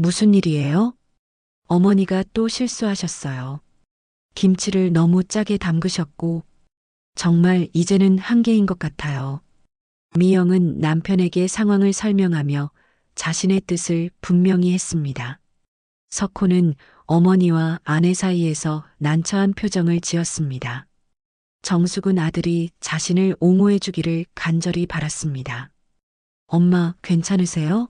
무슨 일이에요? 어머니가 또 실수하셨어요. 김치를 너무 짜게 담그셨고, 정말 이제는 한계인 것 같아요. 미영은 남편에게 상황을 설명하며 자신의 뜻을 분명히 했습니다. 석호는 어머니와 아내 사이에서 난처한 표정을 지었습니다. 정숙은 아들이 자신을 옹호해 주기를 간절히 바랐습니다. 엄마, 괜찮으세요?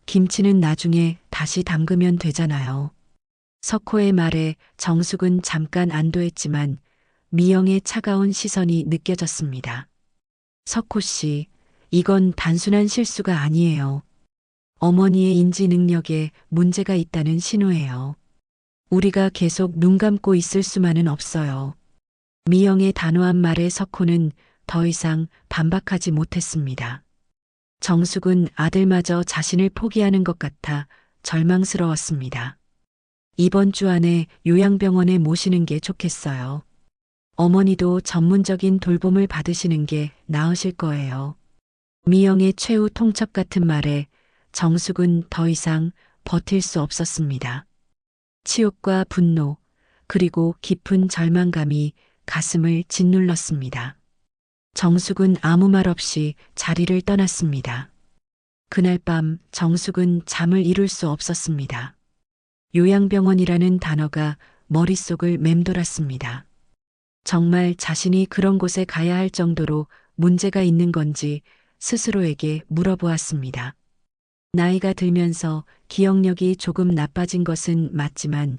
김치는 나중에 다시 담그면 되잖아요. 석호의 말에 정숙은 잠깐 안도했지만 미영의 차가운 시선이 느껴졌습니다. 석호 씨, 이건 단순한 실수가 아니에요. 어머니의 인지 능력에 문제가 있다는 신호예요. 우리가 계속 눈 감고 있을 수만은 없어요. 미영의 단호한 말에 석호는 더 이상 반박하지 못했습니다. 정숙은 아들마저 자신을 포기하는 것 같아 절망스러웠습니다. 이번 주 안에 요양병원에 모시는 게 좋겠어요. 어머니도 전문적인 돌봄을 받으시는 게 나으실 거예요. 미영의 최후 통첩 같은 말에 정숙은 더 이상 버틸 수 없었습니다. 치욕과 분노, 그리고 깊은 절망감이 가슴을 짓눌렀습니다. 정숙은 아무 말 없이 자리를 떠났습니다. 그날 밤 정숙은 잠을 이룰 수 없었습니다. 요양병원이라는 단어가 머릿속을 맴돌았습니다. 정말 자신이 그런 곳에 가야 할 정도로 문제가 있는 건지 스스로에게 물어보았습니다. 나이가 들면서 기억력이 조금 나빠진 것은 맞지만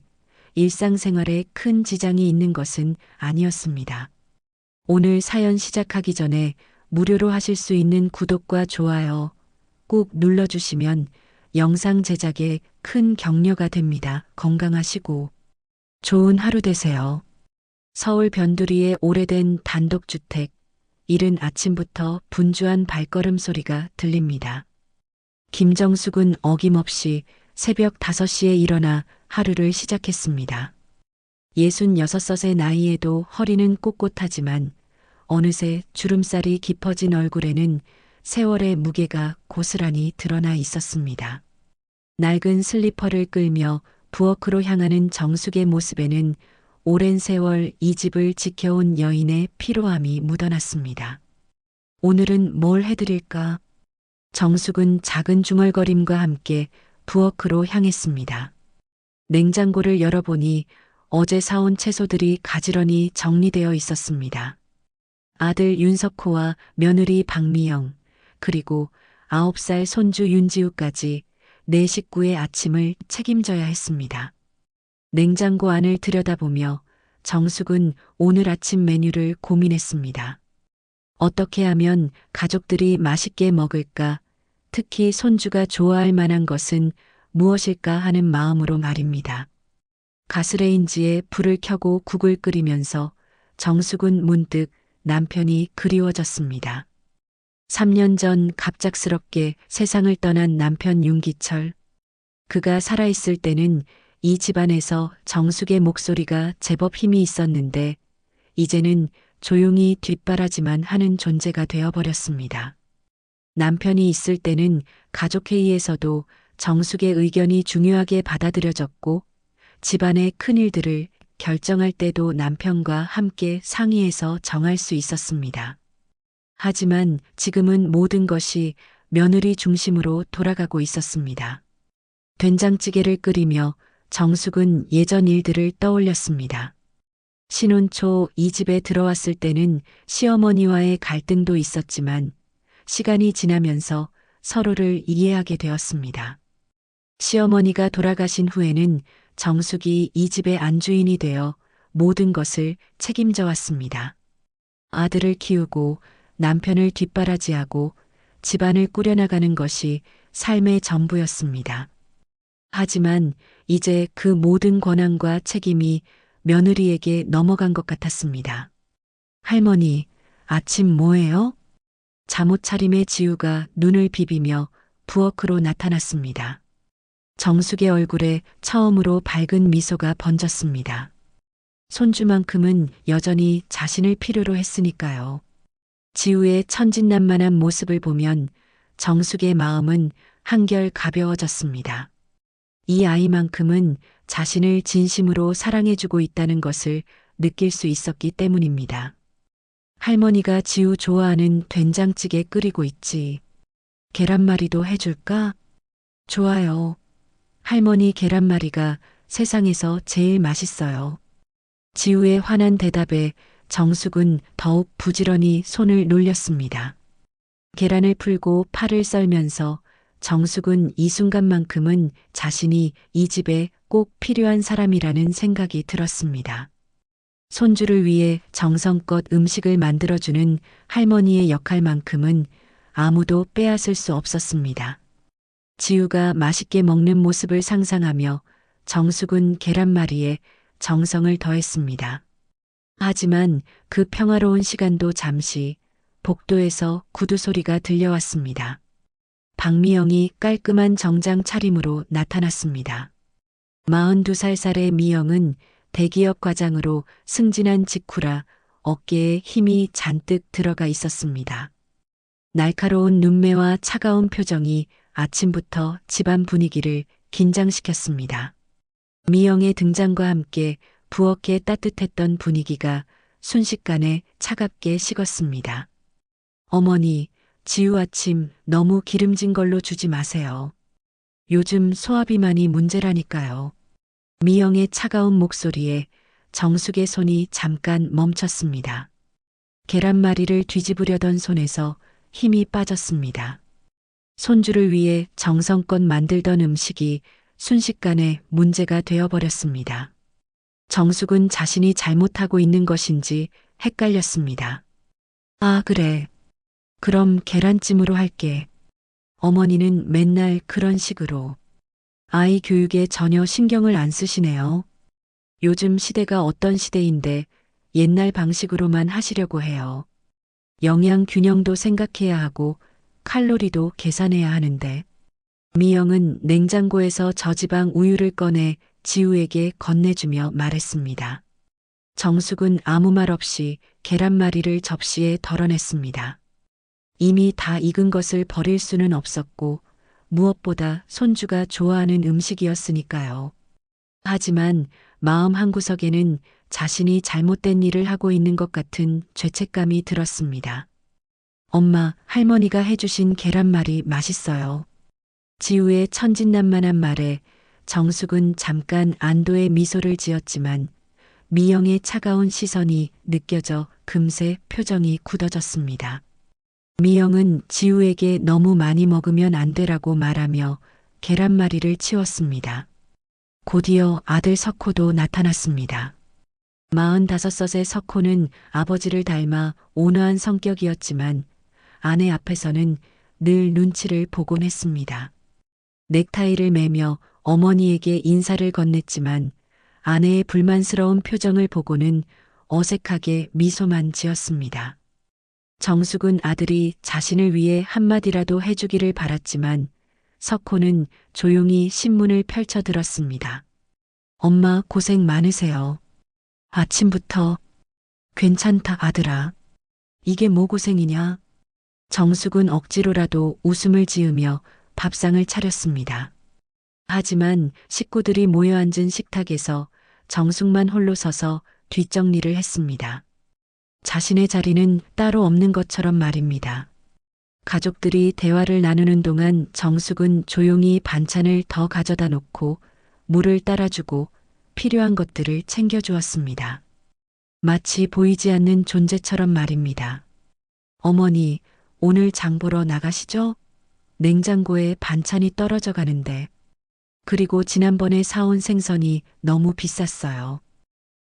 일상생활에 큰 지장이 있는 것은 아니었습니다. 오늘 사연 시작하기 전에 무료로 하실 수 있는 구독과 좋아요 꼭 눌러주시면 영상 제작에 큰 격려가 됩니다. 건강하시고 좋은 하루 되세요. 서울 변두리의 오래된 단독주택, 이른 아침부터 분주한 발걸음 소리가 들립니다. 김정숙은 어김없이 새벽 5시에 일어나 하루를 시작했습니다. 66의 나이에도 허리는 꼿꼿하지만 어느새 주름살이 깊어진 얼굴에는 세월의 무게가 고스란히 드러나 있었습니다. 낡은 슬리퍼를 끌며 부엌으로 향하는 정숙의 모습에는 오랜 세월 이 집을 지켜온 여인의 피로함이 묻어났습니다. 오늘은 뭘 해드릴까? 정숙은 작은 중얼거림과 함께 부엌으로 향했습니다. 냉장고를 열어보니 어제 사온 채소들이 가지런히 정리되어 있었습니다. 아들 윤석호와 며느리 박미영, 그리고 9살 손주 윤지우까지 네 식구의 아침을 책임져야 했습니다. 냉장고 안을 들여다보며 정숙은 오늘 아침 메뉴를 고민했습니다. 어떻게 하면 가족들이 맛있게 먹을까, 특히 손주가 좋아할 만한 것은 무엇일까 하는 마음으로 말입니다. 가스레인지에 불을 켜고 국을 끓이면서 정숙은 문득 남편이 그리워졌습니다. 3년 전 갑작스럽게 세상을 떠난 남편 윤기철. 그가 살아있을 때는 이 집안에서 정숙의 목소리가 제법 힘이 있었는데 이제는 조용히 뒷바라지만 하는 존재가 되어버렸습니다. 남편이 있을 때는 가족회의에서도 정숙의 의견이 중요하게 받아들여졌고 집안의 큰일들을 결정할 때도 남편과 함께 상의해서 정할 수 있었습니다. 하지만 지금은 모든 것이 며느리 중심으로 돌아가고 있었습니다. 된장찌개를 끓이며 정숙은 예전 일들을 떠올렸습니다. 신혼 초 이 집에 들어왔을 때는 시어머니와의 갈등도 있었지만 시간이 지나면서 서로를 이해하게 되었습니다. 시어머니가 돌아가신 후에는 정숙이 이 집의 안주인이 되어 모든 것을 책임져 왔습니다. 아들을 키우고 남편을 뒷바라지하고 집안을 꾸려나가는 것이 삶의 전부였습니다. 하지만 이제 그 모든 권한과 책임이 며느리에게 넘어간 것 같았습니다. 할머니, 아침 뭐예요? 잠옷 차림의 지우가 눈을 비비며 부엌으로 나타났습니다. 정숙의 얼굴에 처음으로 밝은 미소가 번졌습니다. 손주만큼은 여전히 자신을 필요로 했으니까요. 지우의 천진난만한 모습을 보면 정숙의 마음은 한결 가벼워졌습니다. 이 아이만큼은 자신을 진심으로 사랑해주고 있다는 것을 느낄 수 있었기 때문입니다. 할머니가 지우 좋아하는 된장찌개 끓이고 있지. 계란말이도 해줄까? 좋아요. 할머니 계란말이가 세상에서 제일 맛있어요. 지우의 환한 대답에 정숙은 더욱 부지런히 손을 놀렸습니다. 계란을 풀고 파를 썰면서 정숙은 이 순간만큼은 자신이 이 집에 꼭 필요한 사람이라는 생각이 들었습니다. 손주를 위해 정성껏 음식을 만들어주는 할머니의 역할만큼은 아무도 빼앗을 수 없었습니다. 지우가 맛있게 먹는 모습을 상상하며 정숙은 계란말이에 정성을 더했습니다. 하지만 그 평화로운 시간도 잠시 복도에서 구두 소리가 들려왔습니다. 박미영이 깔끔한 정장 차림으로 나타났습니다. 42살의 미영은 대기업 과장으로 승진한 직후라 어깨에 힘이 잔뜩 들어가 있었습니다. 날카로운 눈매와 차가운 표정이 아침부터 집안 분위기를 긴장시켰습니다. 미영의 등장과 함께 부엌에 따뜻했던 분위기가 순식간에 차갑게 식었습니다. 어머니, 지우 아침 너무 기름진 걸로 주지 마세요. 요즘 소화비만이 문제라니까요. 미영의 차가운 목소리에 정숙의 손이 잠깐 멈췄습니다. 계란말이를 뒤집으려던 손에서 힘이 빠졌습니다. 손주를 위해 정성껏 만들던 음식이 순식간에 문제가 되어버렸습니다. 정숙은 자신이 잘못하고 있는 것인지 헷갈렸습니다. 아, 그래. 그럼 계란찜으로 할게. 어머니는 맨날 그런 식으로. 아이 교육에 전혀 신경을 안 쓰시네요. 요즘 시대가 어떤 시대인데 옛날 방식으로만 하시려고 해요. 영양 균형도 생각해야 하고 칼로리도 계산해야 하는데. 미영은 냉장고에서 저지방 우유를 꺼내 지우에게 건네주며 말했습니다. 정숙은 아무 말 없이 계란말이를 접시에 덜어냈습니다. 이미 다 익은 것을 버릴 수는 없었고 무엇보다 손주가 좋아하는 음식이었으니까요. 하지만 마음 한구석에는 자신이 잘못된 일을 하고 있는 것 같은 죄책감이 들었습니다. 엄마, 할머니가 해주신 계란말이 맛있어요. 지우의 천진난만한 말에 정숙은 잠깐 안도의 미소를 지었지만 미영의 차가운 시선이 느껴져 금세 표정이 굳어졌습니다. 미영은 지우에게 너무 많이 먹으면 안 되라고 말하며 계란말이를 치웠습니다. 곧이어 아들 석호도 나타났습니다. 45의 석호는 아버지를 닮아 온화한 성격이었지만 아내 앞에서는 늘 눈치를 보곤 했습니다. 넥타이를 매며 어머니에게 인사를 건넸지만 아내의 불만스러운 표정을 보고는 어색하게 미소만 지었습니다. 정숙은 아들이 자신을 위해 한마디라도 해주기를 바랐지만 석호는 조용히 신문을 펼쳐 들었습니다. 엄마 고생 많으세요. 아침부터. 괜찮다 아들아. 이게 뭐 고생이냐? 정숙은 억지로라도 웃음을 지으며 밥상을 차렸습니다. 하지만 식구들이 모여 앉은 식탁에서 정숙만 홀로 서서 뒷정리를 했습니다. 자신의 자리는 따로 없는 것처럼 말입니다. 가족들이 대화를 나누는 동안 정숙은 조용히 반찬을 더 가져다 놓고 물을 따라주고 필요한 것들을 챙겨주었습니다. 마치 보이지 않는 존재처럼 말입니다. 어머니, 오늘 장 보러 나가시죠? 냉장고에 반찬이 떨어져 가는데. 그리고 지난번에 사온 생선이 너무 비쌌어요.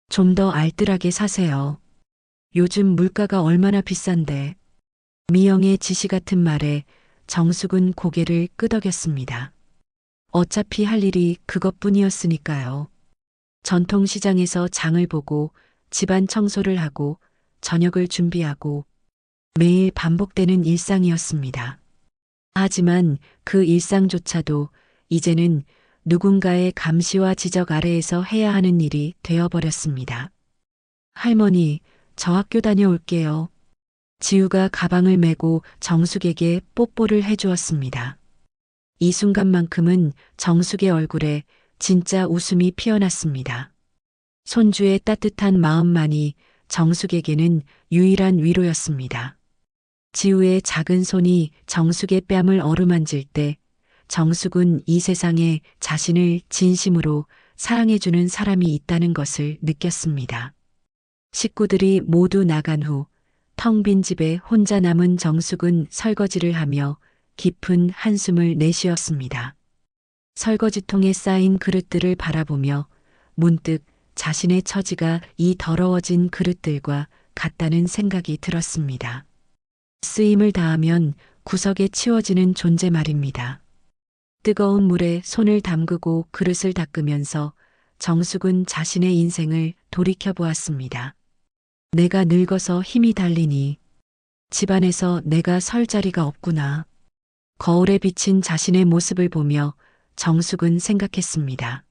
좀 더 알뜰하게 사세요. 요즘 물가가 얼마나 비싼데. 미영의 지시 같은 말에 정숙은 고개를 끄덕였습니다. 어차피 할 일이 그것뿐이었으니까요. 전통시장에서 장을 보고 집안 청소를 하고 저녁을 준비하고 매일 반복되는 일상이었습니다. 하지만 그 일상조차도 이제는 누군가의 감시와 지적 아래에서 해야 하는 일이 되어버렸습니다. 할머니, 저 학교 다녀올게요. 지우가 가방을 메고 정숙에게 뽀뽀를 해주었습니다. 이 순간만큼은 정숙의 얼굴에 진짜 웃음이 피어났습니다. 손주의 따뜻한 마음만이 정숙에게는 유일한 위로였습니다. 지우의 작은 손이 정숙의 뺨을 어루만질 때 정숙은 이 세상에 자신을 진심으로 사랑해주는 사람이 있다는 것을 느꼈습니다. 식구들이 모두 나간 후 텅 빈 집에 혼자 남은 정숙은 설거지를 하며 깊은 한숨을 내쉬었습니다. 설거지통에 쌓인 그릇들을 바라보며 문득 자신의 처지가 이 더러워진 그릇들과 같다는 생각이 들었습니다. 쓰임을 다하면 구석에 치워지는 존재 말입니다. 뜨거운 물에 손을 담그고 그릇을 닦으면서 정숙은 자신의 인생을 돌이켜보았습니다. 내가 늙어서 힘이 달리니 집안에서 내가 설 자리가 없구나. 거울에 비친 자신의 모습을 보며 정숙은 생각했습니다.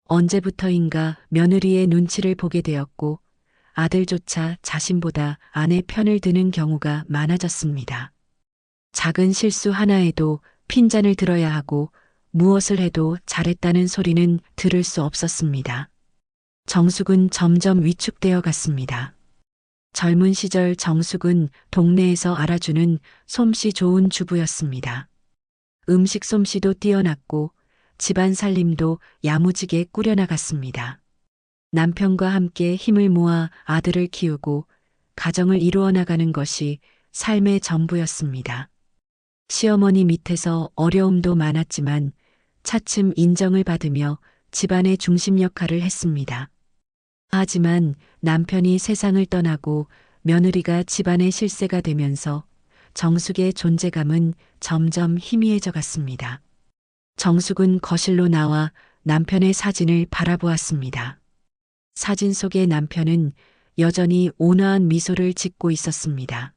언제부터인가 며느리의 눈치를 보게 되었고 아들조차 자신보다 아내 편을 드는 경우가 많아졌습니다. 작은 실수 하나에도 핀잔을 들어야 하고 무엇을 해도 잘했다는 소리는 들을 수 없었습니다. 정숙은 점점 위축되어 갔습니다. 젊은 시절 정숙은 동네에서 알아주는 솜씨 좋은 주부였습니다. 음식 솜씨도 뛰어났고 집안 살림도 야무지게 꾸려나갔습니다. 남편과 함께 힘을 모아 아들을 키우고 가정을 이루어 나가는 것이 삶의 전부였습니다. 시어머니 밑에서 어려움도 많았지만 차츰 인정을 받으며 집안의 중심 역할을 했습니다. 하지만 남편이 세상을 떠나고 며느리가 집안의 실세가 되면서 정숙의 존재감은 점점 희미해져 갔습니다. 정숙은 거실로 나와 남편의 사진을 바라보았습니다. 사진 속의 남편은 여전히 온화한 미소를 짓고 있었습니다.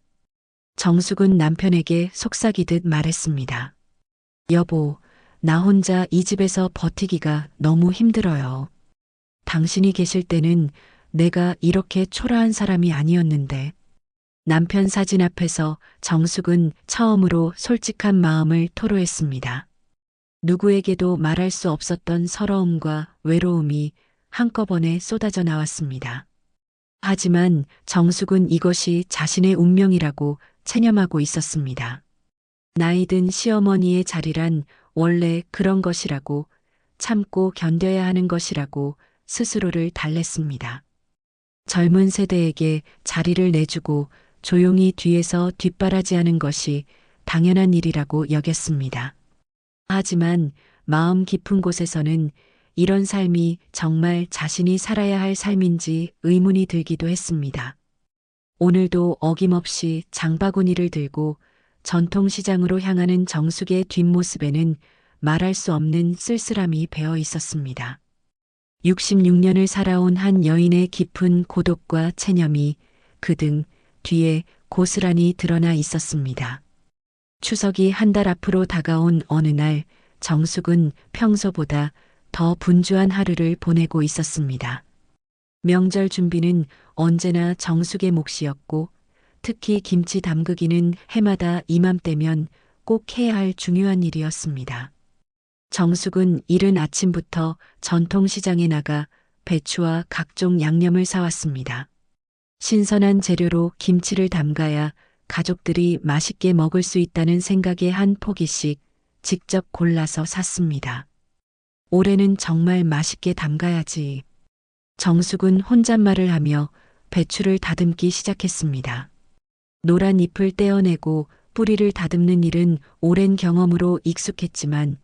정숙은 남편에게 속삭이듯 말했습니다. 여보, 나 혼자 이 집에서 버티기가 너무 힘들어요. 당신이 계실 때는 내가 이렇게 초라한 사람이 아니었는데. 남편 사진 앞에서 정숙은 처음으로 솔직한 마음을 토로했습니다. 누구에게도 말할 수 없었던 서러움과 외로움이 한꺼번에 쏟아져 나왔습니다. 하지만 정숙은 이것이 자신의 운명이라고 체념하고 있었습니다. 나이 든 시어머니의 자리란 원래 그런 것이라고, 참고 견뎌야 하는 것이라고 스스로를 달랬습니다. 젊은 세대에게 자리를 내주고 조용히 뒤에서 뒷바라지하는 것이 당연한 일이라고 여겼습니다. 하지만 마음 깊은 곳에서는 이런 삶이 정말 자신이 살아야 할 삶인지 의문이 들기도 했습니다. 오늘도 어김없이 장바구니를 들고 전통시장으로 향하는 정숙의 뒷모습에는 말할 수 없는 쓸쓸함이 배어 있었습니다. 66년을 살아온 한 여인의 깊은 고독과 체념이 그 등 뒤에 고스란히 드러나 있었습니다. 추석이 한 달 앞으로 다가온 어느 날 정숙은 평소보다 더 분주한 하루를 보내고 있었습니다. 명절 준비는 언제나 정숙의 몫이었고 특히 김치 담그기는 해마다 이맘때면 꼭 해야 할 중요한 일이었습니다. 정숙은 이른 아침부터 전통시장에 나가 배추와 각종 양념을 사왔습니다. 신선한 재료로 김치를 담가야 가족들이 맛있게 먹을 수 있다는 생각에 한 포기씩 직접 골라서 샀습니다. 올해는 정말 맛있게 담가야지. 정숙은 혼잣말을 하며 배추를 다듬기 시작했습니다. 노란 잎을 떼어내고 뿌리를 다듬는 일은 오랜 경험으로 익숙했지만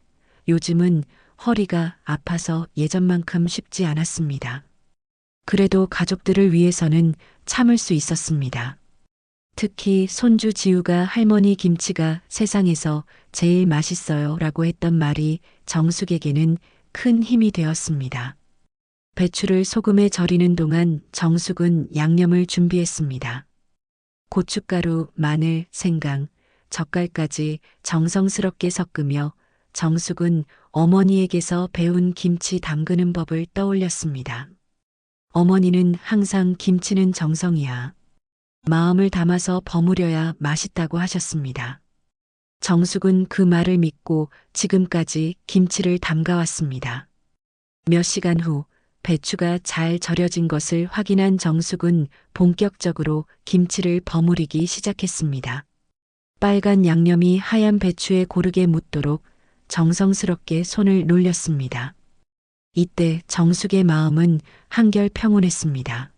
요즘은 허리가 아파서 예전만큼 쉽지 않았습니다. 그래도 가족들을 위해서는 참을 수 있었습니다. 특히 손주 지우가 할머니 김치가 세상에서 제일 맛있어요 라고 했던 말이 정숙에게는 큰 힘이 되었습니다. 배추를 소금에 절이는 동안 정숙은 양념을 준비했습니다. 고춧가루, 마늘, 생강, 젓갈까지 정성스럽게 섞으며 정숙은 어머니에게서 배운 김치 담그는 법을 떠올렸습니다. 어머니는 항상 김치는 정성이야. 마음을 담아서 버무려야 맛있다고 하셨습니다. 정숙은 그 말을 믿고 지금까지 김치를 담가왔습니다. 몇 시간 후 배추가 잘 절여진 것을 확인한 정숙은 본격적으로 김치를 버무리기 시작했습니다. 빨간 양념이 하얀 배추에 고르게 묻도록 정성스럽게 손을 놀렸습니다. 이때 정숙의 마음은 한결 평온했습니다.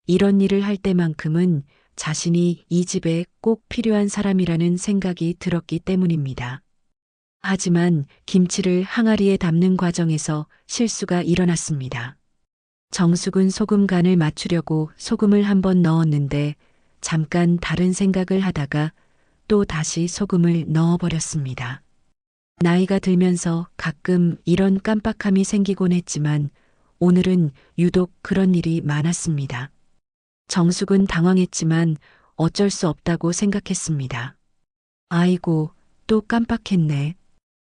이런 일을 할 때만큼은 자신이 이 집에 꼭 필요한 사람이라는 생각이 들었기 때문입니다. 하지만 김치를 항아리에 담는 과정에서 실수가 일어났습니다. 정숙은 소금 간을 맞추려고 소금을 한번 넣었는데 잠깐 다른 생각을 하다가 또 다시 소금을 넣어버렸습니다. 나이가 들면서 가끔 이런 깜빡함이 생기곤 했지만 오늘은 유독 그런 일이 많았습니다. 정숙은 당황했지만 어쩔 수 없다고 생각했습니다. 아이고, 또 깜빡했네.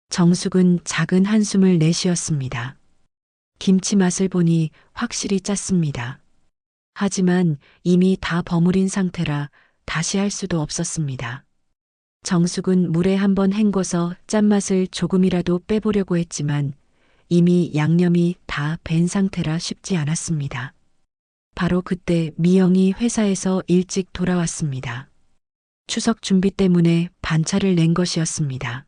정숙은 작은 한숨을 내쉬었습니다. 김치 맛을 보니 확실히 짰습니다. 하지만 이미 다 버무린 상태라 다시 할 수도 없었습니다. 정숙은 물에 한번 헹궈서 짠맛을 조금이라도 빼보려고 했지만 이미 양념이 다 밴 상태라 쉽지 않았습니다. 바로 그때 미영이 회사에서 일찍 돌아왔습니다. 추석 준비 때문에 반차를 낸 것이었습니다.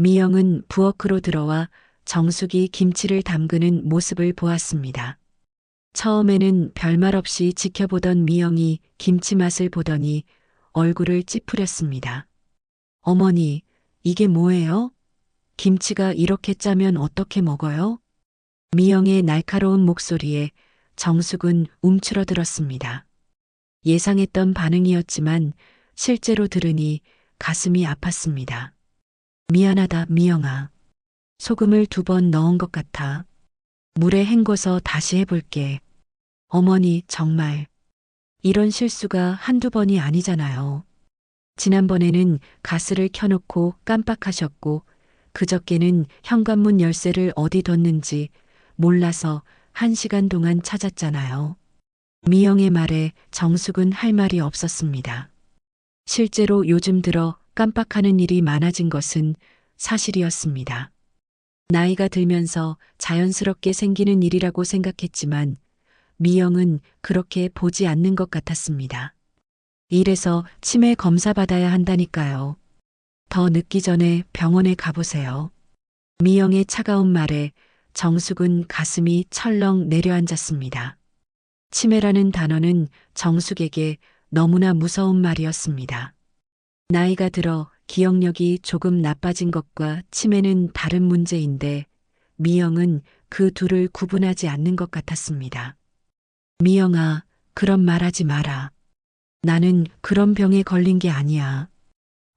미영은 부엌으로 들어와 정숙이 김치를 담그는 모습을 보았습니다. 처음에는 별말 없이 지켜보던 미영이 김치 맛을 보더니 얼굴을 찌푸렸습니다. 어머니, 이게 뭐예요? 김치가 이렇게 짜면 어떻게 먹어요? 미영의 날카로운 목소리에 정숙은 움츠러들었습니다. 예상했던 반응이었지만 실제로 들으니 가슴이 아팠습니다. 미안하다, 미영아. 소금을 2번 넣은 것 같아. 물에 헹궈서 다시 해볼게. 어머니, 정말. 이런 실수가 한두 번이 아니잖아요. 지난번에는 가스를 켜놓고 깜빡하셨고, 그저께는 현관문 열쇠를 어디 뒀는지 몰라서 1시간 동안 찾았잖아요. 미영의 말에 정숙은 할 말이 없었습니다. 실제로 요즘 들어 깜빡하는 일이 많아진 것은 사실이었습니다. 나이가 들면서 자연스럽게 생기는 일이라고 생각했지만 미영은 그렇게 보지 않는 것 같았습니다. 이래서 치매 검사 받아야 한다니까요. 더 늦기 전에 병원에 가보세요. 미영의 차가운 말에 정숙은 가슴이 철렁 내려앉았습니다. 치매라는 단어는 정숙에게 너무나 무서운 말이었습니다. 나이가 들어 기억력이 조금 나빠진 것과 치매는 다른 문제인데 미영은 그 둘을 구분하지 않는 것 같았습니다. 미영아, 그런 말 하지 마라. 나는 그런 병에 걸린 게 아니야.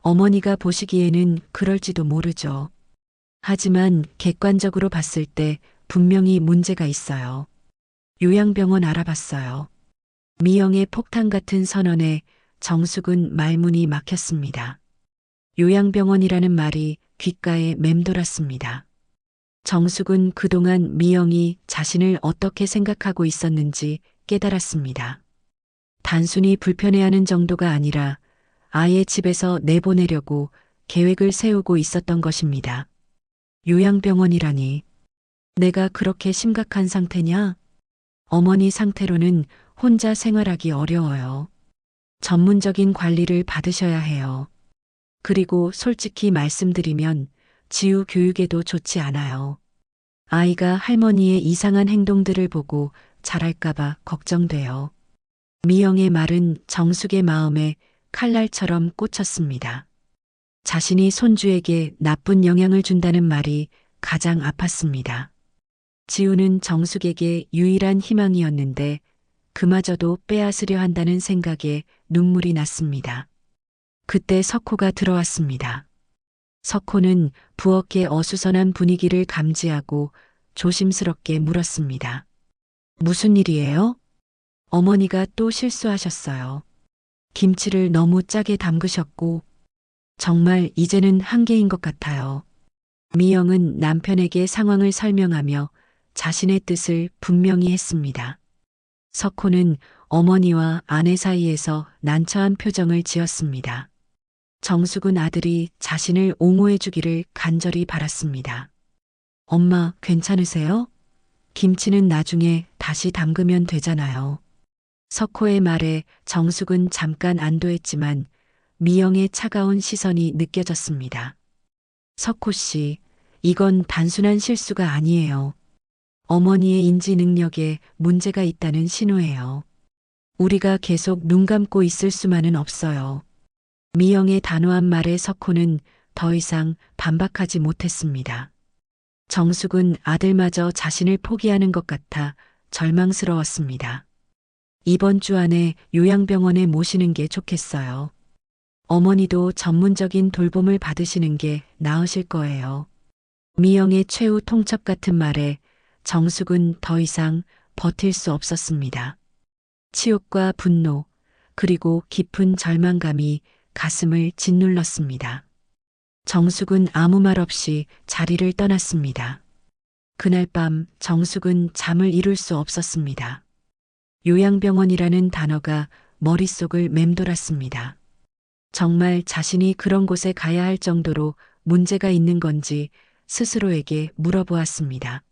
어머니가 보시기에는 그럴지도 모르죠. 하지만 객관적으로 봤을 때 분명히 문제가 있어요. 요양병원 알아봤어요. 미영의 폭탄 같은 선언에 정숙은 말문이 막혔습니다. 요양병원이라는 말이 귓가에 맴돌았습니다. 정숙은 그동안 미영이 자신을 어떻게 생각하고 있었는지 깨달았습니다. 단순히 불편해하는 정도가 아니라 아예 집에서 내보내려고 계획을 세우고 있었던 것입니다. 요양병원이라니. 내가 그렇게 심각한 상태냐? 어머니 상태로는 혼자 생활하기 어려워요. 전문적인 관리를 받으셔야 해요. 그리고 솔직히 말씀드리면 지우 교육에도 좋지 않아요. 아이가 할머니의 이상한 행동들을 보고 자랄까봐 걱정돼요. 미영의 말은 정숙의 마음에 칼날처럼 꽂혔습니다. 자신이 손주에게 나쁜 영향을 준다는 말이 가장 아팠습니다. 지우는 정숙에게 유일한 희망이었는데 그마저도 빼앗으려 한다는 생각에 눈물이 났습니다. 그때 석호가 들어왔습니다. 석호는 부엌의 어수선한 분위기를 감지하고 조심스럽게 물었습니다. 무슨 일이에요? 어머니가 또 실수하셨어요. 김치를 너무 짜게 담그셨고 정말 이제는 한계인 것 같아요. 미영은 남편에게 상황을 설명하며 자신의 뜻을 분명히 했습니다. 석호는 어머니와 아내 사이에서 난처한 표정을 지었습니다. 정숙은 아들이 자신을 옹호해 주기를 간절히 바랐습니다. 엄마, 괜찮으세요? 김치는 나중에 다시 담그면 되잖아요. 석호의 말에 정숙은 잠깐 안도했지만 미영의 차가운 시선이 느껴졌습니다. 석호 씨, 이건 단순한 실수가 아니에요. 어머니의 인지 능력에 문제가 있다는 신호예요. 우리가 계속 눈 감고 있을 수만은 없어요. 미영의 단호한 말에 석호는 더 이상 반박하지 못했습니다. 정숙은 아들마저 자신을 포기하는 것 같아 절망스러웠습니다. 이번 주 안에 요양병원에 모시는 게 좋겠어요. 어머니도 전문적인 돌봄을 받으시는 게 나으실 거예요. 미영의 최후 통첩 같은 말에 정숙은 더 이상 버틸 수 없었습니다. 치욕과 분노, 그리고 깊은 절망감이 가슴을 짓눌렀습니다. 정숙은 아무 말 없이 자리를 떠났습니다. 그날 밤 정숙은 잠을 이룰 수 없었습니다. 요양병원이라는 단어가 머릿속을 맴돌았습니다. 정말 자신이 그런 곳에 가야 할 정도로 문제가 있는 건지 스스로에게 물어보았습니다.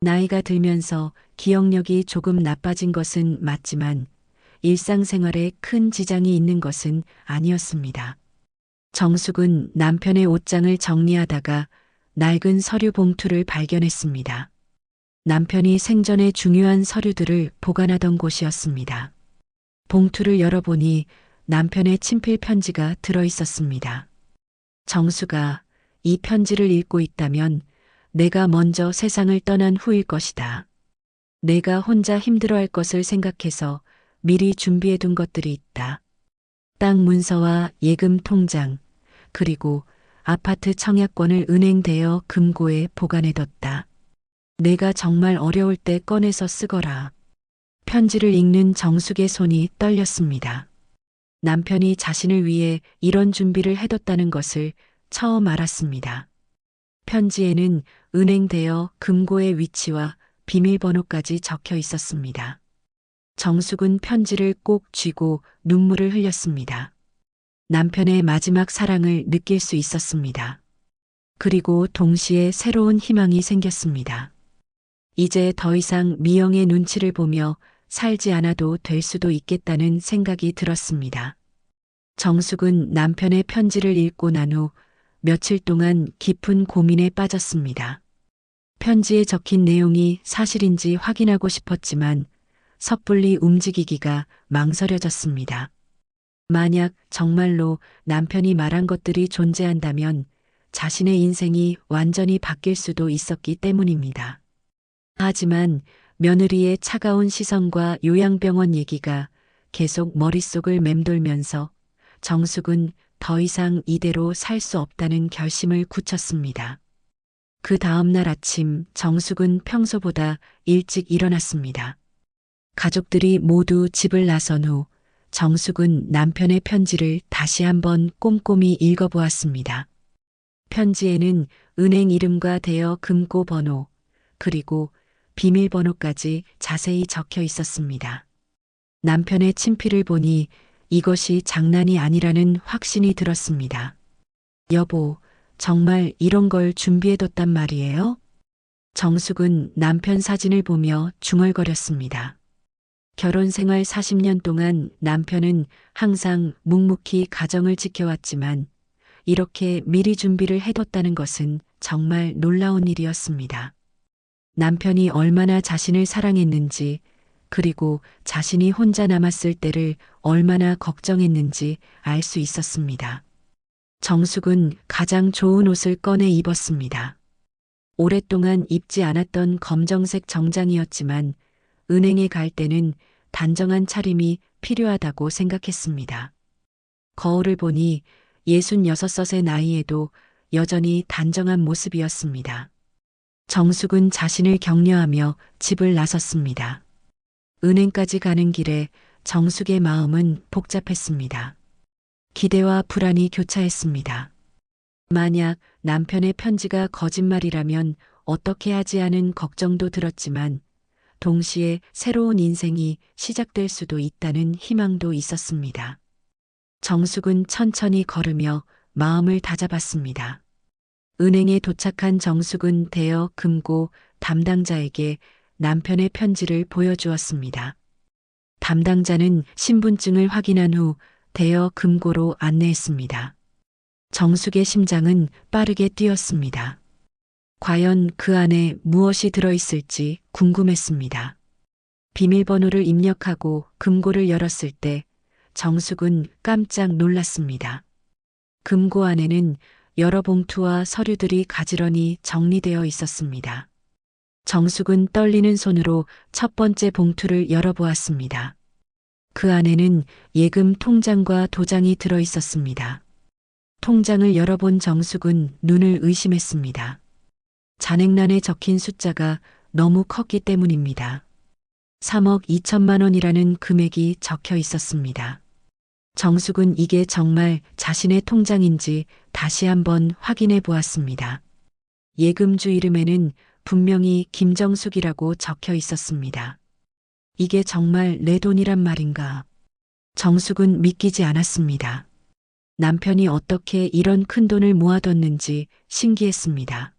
나이가 들면서 기억력이 조금 나빠진 것은 맞지만 일상생활에 큰 지장이 있는 것은 아니었습니다. 정숙은 남편의 옷장을 정리하다가 낡은 서류 봉투를 발견했습니다. 남편이 생전에 중요한 서류들을 보관하던 곳이었습니다. 봉투를 열어보니 남편의 친필 편지가 들어 있었습니다. 정수가 이 편지를 읽고 있다면 내가 먼저 세상을 떠난 후일 것이다. 내가 혼자 힘들어할 것을 생각해서 미리 준비해둔 것들이 있다. 땅 문서와 예금 통장, 그리고 아파트 청약권을 은행 대여 금고에 보관해뒀다. 내가 정말 어려울 때 꺼내서 쓰거라. 편지를 읽는 정숙의 손이 떨렸습니다. 남편이 자신을 위해 이런 준비를 해뒀다는 것을 처음 알았습니다. 편지에는 은행 대여 금고의 위치와 비밀번호까지 적혀 있었습니다. 정숙은 편지를 꼭 쥐고 눈물을 흘렸습니다. 남편의 마지막 사랑을 느낄 수 있었습니다. 그리고 동시에 새로운 희망이 생겼습니다. 이제 더 이상 미영의 눈치를 보며 살지 않아도 될 수도 있겠다는 생각이 들었습니다. 정숙은 남편의 편지를 읽고 난 후 며칠 동안 깊은 고민에 빠졌습니다. 편지에 적힌 내용이 사실인지 확인하고 싶었지만 섣불리 움직이기가 망설여졌습니다. 만약 정말로 남편이 말한 것들이 존재한다면 자신의 인생이 완전히 바뀔 수도 있었기 때문입니다. 하지만 며느리의 차가운 시선과 요양병원 얘기가 계속 머릿속을 맴돌면서 정숙은 더 이상 이대로 살 수 없다는 결심을 굳혔습니다. 그 다음 날 아침 정숙은 평소보다 일찍 일어났습니다. 가족들이 모두 집을 나선 후 정숙은 남편의 편지를 다시 한번 꼼꼼히 읽어보았습니다. 편지에는 은행 이름과 대여 금고 번호, 그리고 비밀번호까지 자세히 적혀 있었습니다. 남편의 친필을 보니 이것이 장난이 아니라는 확신이 들었습니다. 여보, 정말 이런 걸 준비해뒀단 말이에요? 정숙은 남편 사진을 보며 중얼거렸습니다. 결혼 생활 40년 동안 남편은 항상 묵묵히 가정을 지켜왔지만 이렇게 미리 준비를 해뒀다는 것은 정말 놀라운 일이었습니다. 남편이 얼마나 자신을 사랑했는지, 그리고 자신이 혼자 남았을 때를 얼마나 걱정했는지 알 수 있었습니다. 정숙은 가장 좋은 옷을 꺼내 입었습니다. 오랫동안 입지 않았던 검정색 정장이었지만 은행에 갈 때는 단정한 차림이 필요하다고 생각했습니다. 거울을 보니 66의 나이에도 여전히 단정한 모습이었습니다. 정숙은 자신을 격려하며 집을 나섰습니다. 은행까지 가는 길에 정숙의 마음은 복잡했습니다. 기대와 불안이 교차했습니다. 만약 남편의 편지가 거짓말이라면 어떻게 하지 하는 걱정도 들었지만 동시에 새로운 인생이 시작될 수도 있다는 희망도 있었습니다. 정숙은 천천히 걸으며 마음을 다잡았습니다. 은행에 도착한 정숙은 대여 금고 담당자에게 남편의 편지를 보여주었습니다. 담당자는 신분증을 확인한 후 대여 금고로 안내했습니다. 정숙의 심장은 빠르게 뛰었습니다. 과연 그 안에 무엇이 들어있을지 궁금했습니다. 비밀번호를 입력하고 금고를 열었을 때 정숙은 깜짝 놀랐습니다. 금고 안에는 여러 봉투와 서류들이 가지런히 정리되어 있었습니다. 정숙은 떨리는 손으로 첫 번째 봉투를 열어보았습니다. 그 안에는 예금 통장과 도장이 들어 있었습니다. 통장을 열어본 정숙은 눈을 의심했습니다. 잔액란에 적힌 숫자가 너무 컸기 때문입니다. 3억 2천만 원이라는 금액이 적혀 있었습니다. 정숙은 이게 정말 자신의 통장인지 다시 한번 확인해 보았습니다. 예금주 이름에는 분명히 김정숙이라고 적혀 있었습니다. 이게 정말 내 돈이란 말인가? 정숙은 믿기지 않았습니다. 남편이 어떻게 이런 큰 돈을 모아뒀는지 신기했습니다.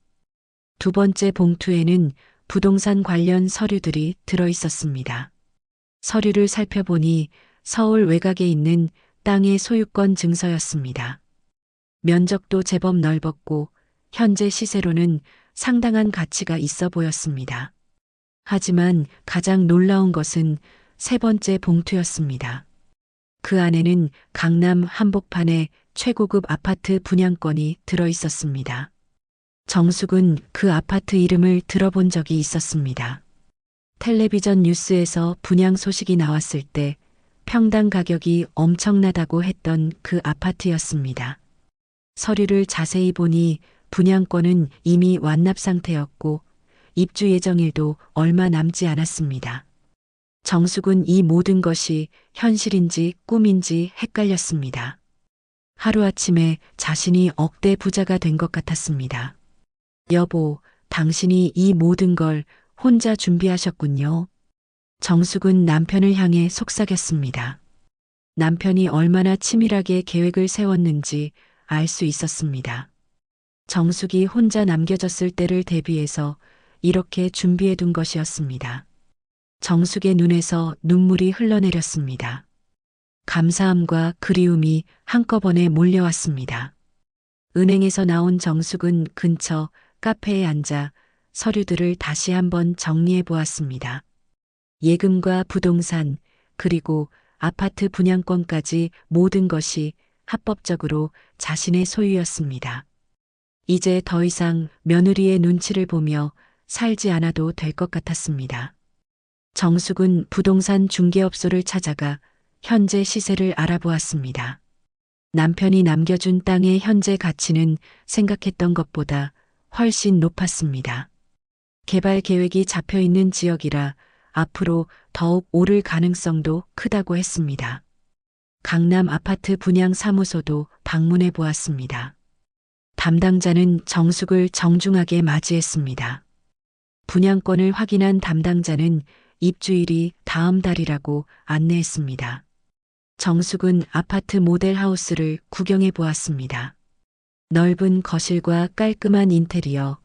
두 번째 봉투에는 부동산 관련 서류들이 들어 있었습니다. 서류를 살펴보니 서울 외곽에 있는 땅의 소유권 증서였습니다. 면적도 제법 넓었고 현재 시세로는 상당한 가치가 있어 보였습니다. 하지만 가장 놀라운 것은 세 번째 봉투였습니다. 그 안에는 강남 한복판의 최고급 아파트 분양권이 들어 있었습니다. 정숙은 그 아파트 이름을 들어본 적이 있었습니다. 텔레비전 뉴스에서 분양 소식이 나왔을 때 평당 가격이 엄청나다고 했던 그 아파트였습니다. 서류를 자세히 보니 분양권은 이미 완납 상태였고 입주 예정일도 얼마 남지 않았습니다. 정숙은 이 모든 것이 현실인지 꿈인지 헷갈렸습니다. 하루아침에 자신이 억대 부자가 된 것 같았습니다. 여보, 당신이 이 모든 걸 혼자 준비하셨군요. 정숙은 남편을 향해 속삭였습니다. 남편이 얼마나 치밀하게 계획을 세웠는지 알 수 있었습니다. 정숙이 혼자 남겨졌을 때를 대비해서 이렇게 준비해둔 것이었습니다. 정숙의 눈에서 눈물이 흘러내렸습니다. 감사함과 그리움이 한꺼번에 몰려왔습니다. 은행에서 나온 정숙은 근처 카페에 앉아 서류들을 다시 한번 정리해 보았습니다. 예금과 부동산, 그리고 아파트 분양권까지 모든 것이 합법적으로 자신의 소유였습니다. 이제 더 이상 며느리의 눈치를 보며 살지 않아도 될 것 같았습니다. 정숙은 부동산 중개업소를 찾아가 현재 시세를 알아보았습니다. 남편이 남겨준 땅의 현재 가치는 생각했던 것보다 훨씬 높았습니다. 개발 계획이 잡혀 있는 지역이라 앞으로 더욱 오를 가능성도 크다고 했습니다. 강남 아파트 분양 사무소도 방문해 보았습니다. 담당자는 정숙을 정중하게 맞이했습니다. 분양권을 확인한 담당자는 입주일이 다음 달이라고 안내했습니다. 정숙은 아파트 모델 하우스를 구경해 보았습니다. 넓은 거실과 깔끔한 인테리어,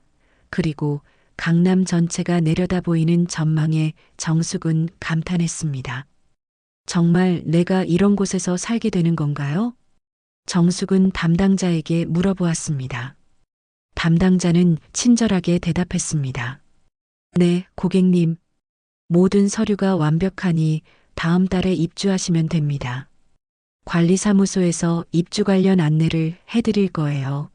그리고 강남 전체가 내려다 보이는 전망에 정숙은 감탄했습니다. 정말 내가 이런 곳에서 살게 되는 건가요? 정숙은 담당자에게 물어보았습니다. 담당자는 친절하게 대답했습니다. 네, 고객님. 모든 서류가 완벽하니 다음 달에 입주하시면 됩니다. 관리사무소에서 입주 관련 안내를 해드릴 거예요.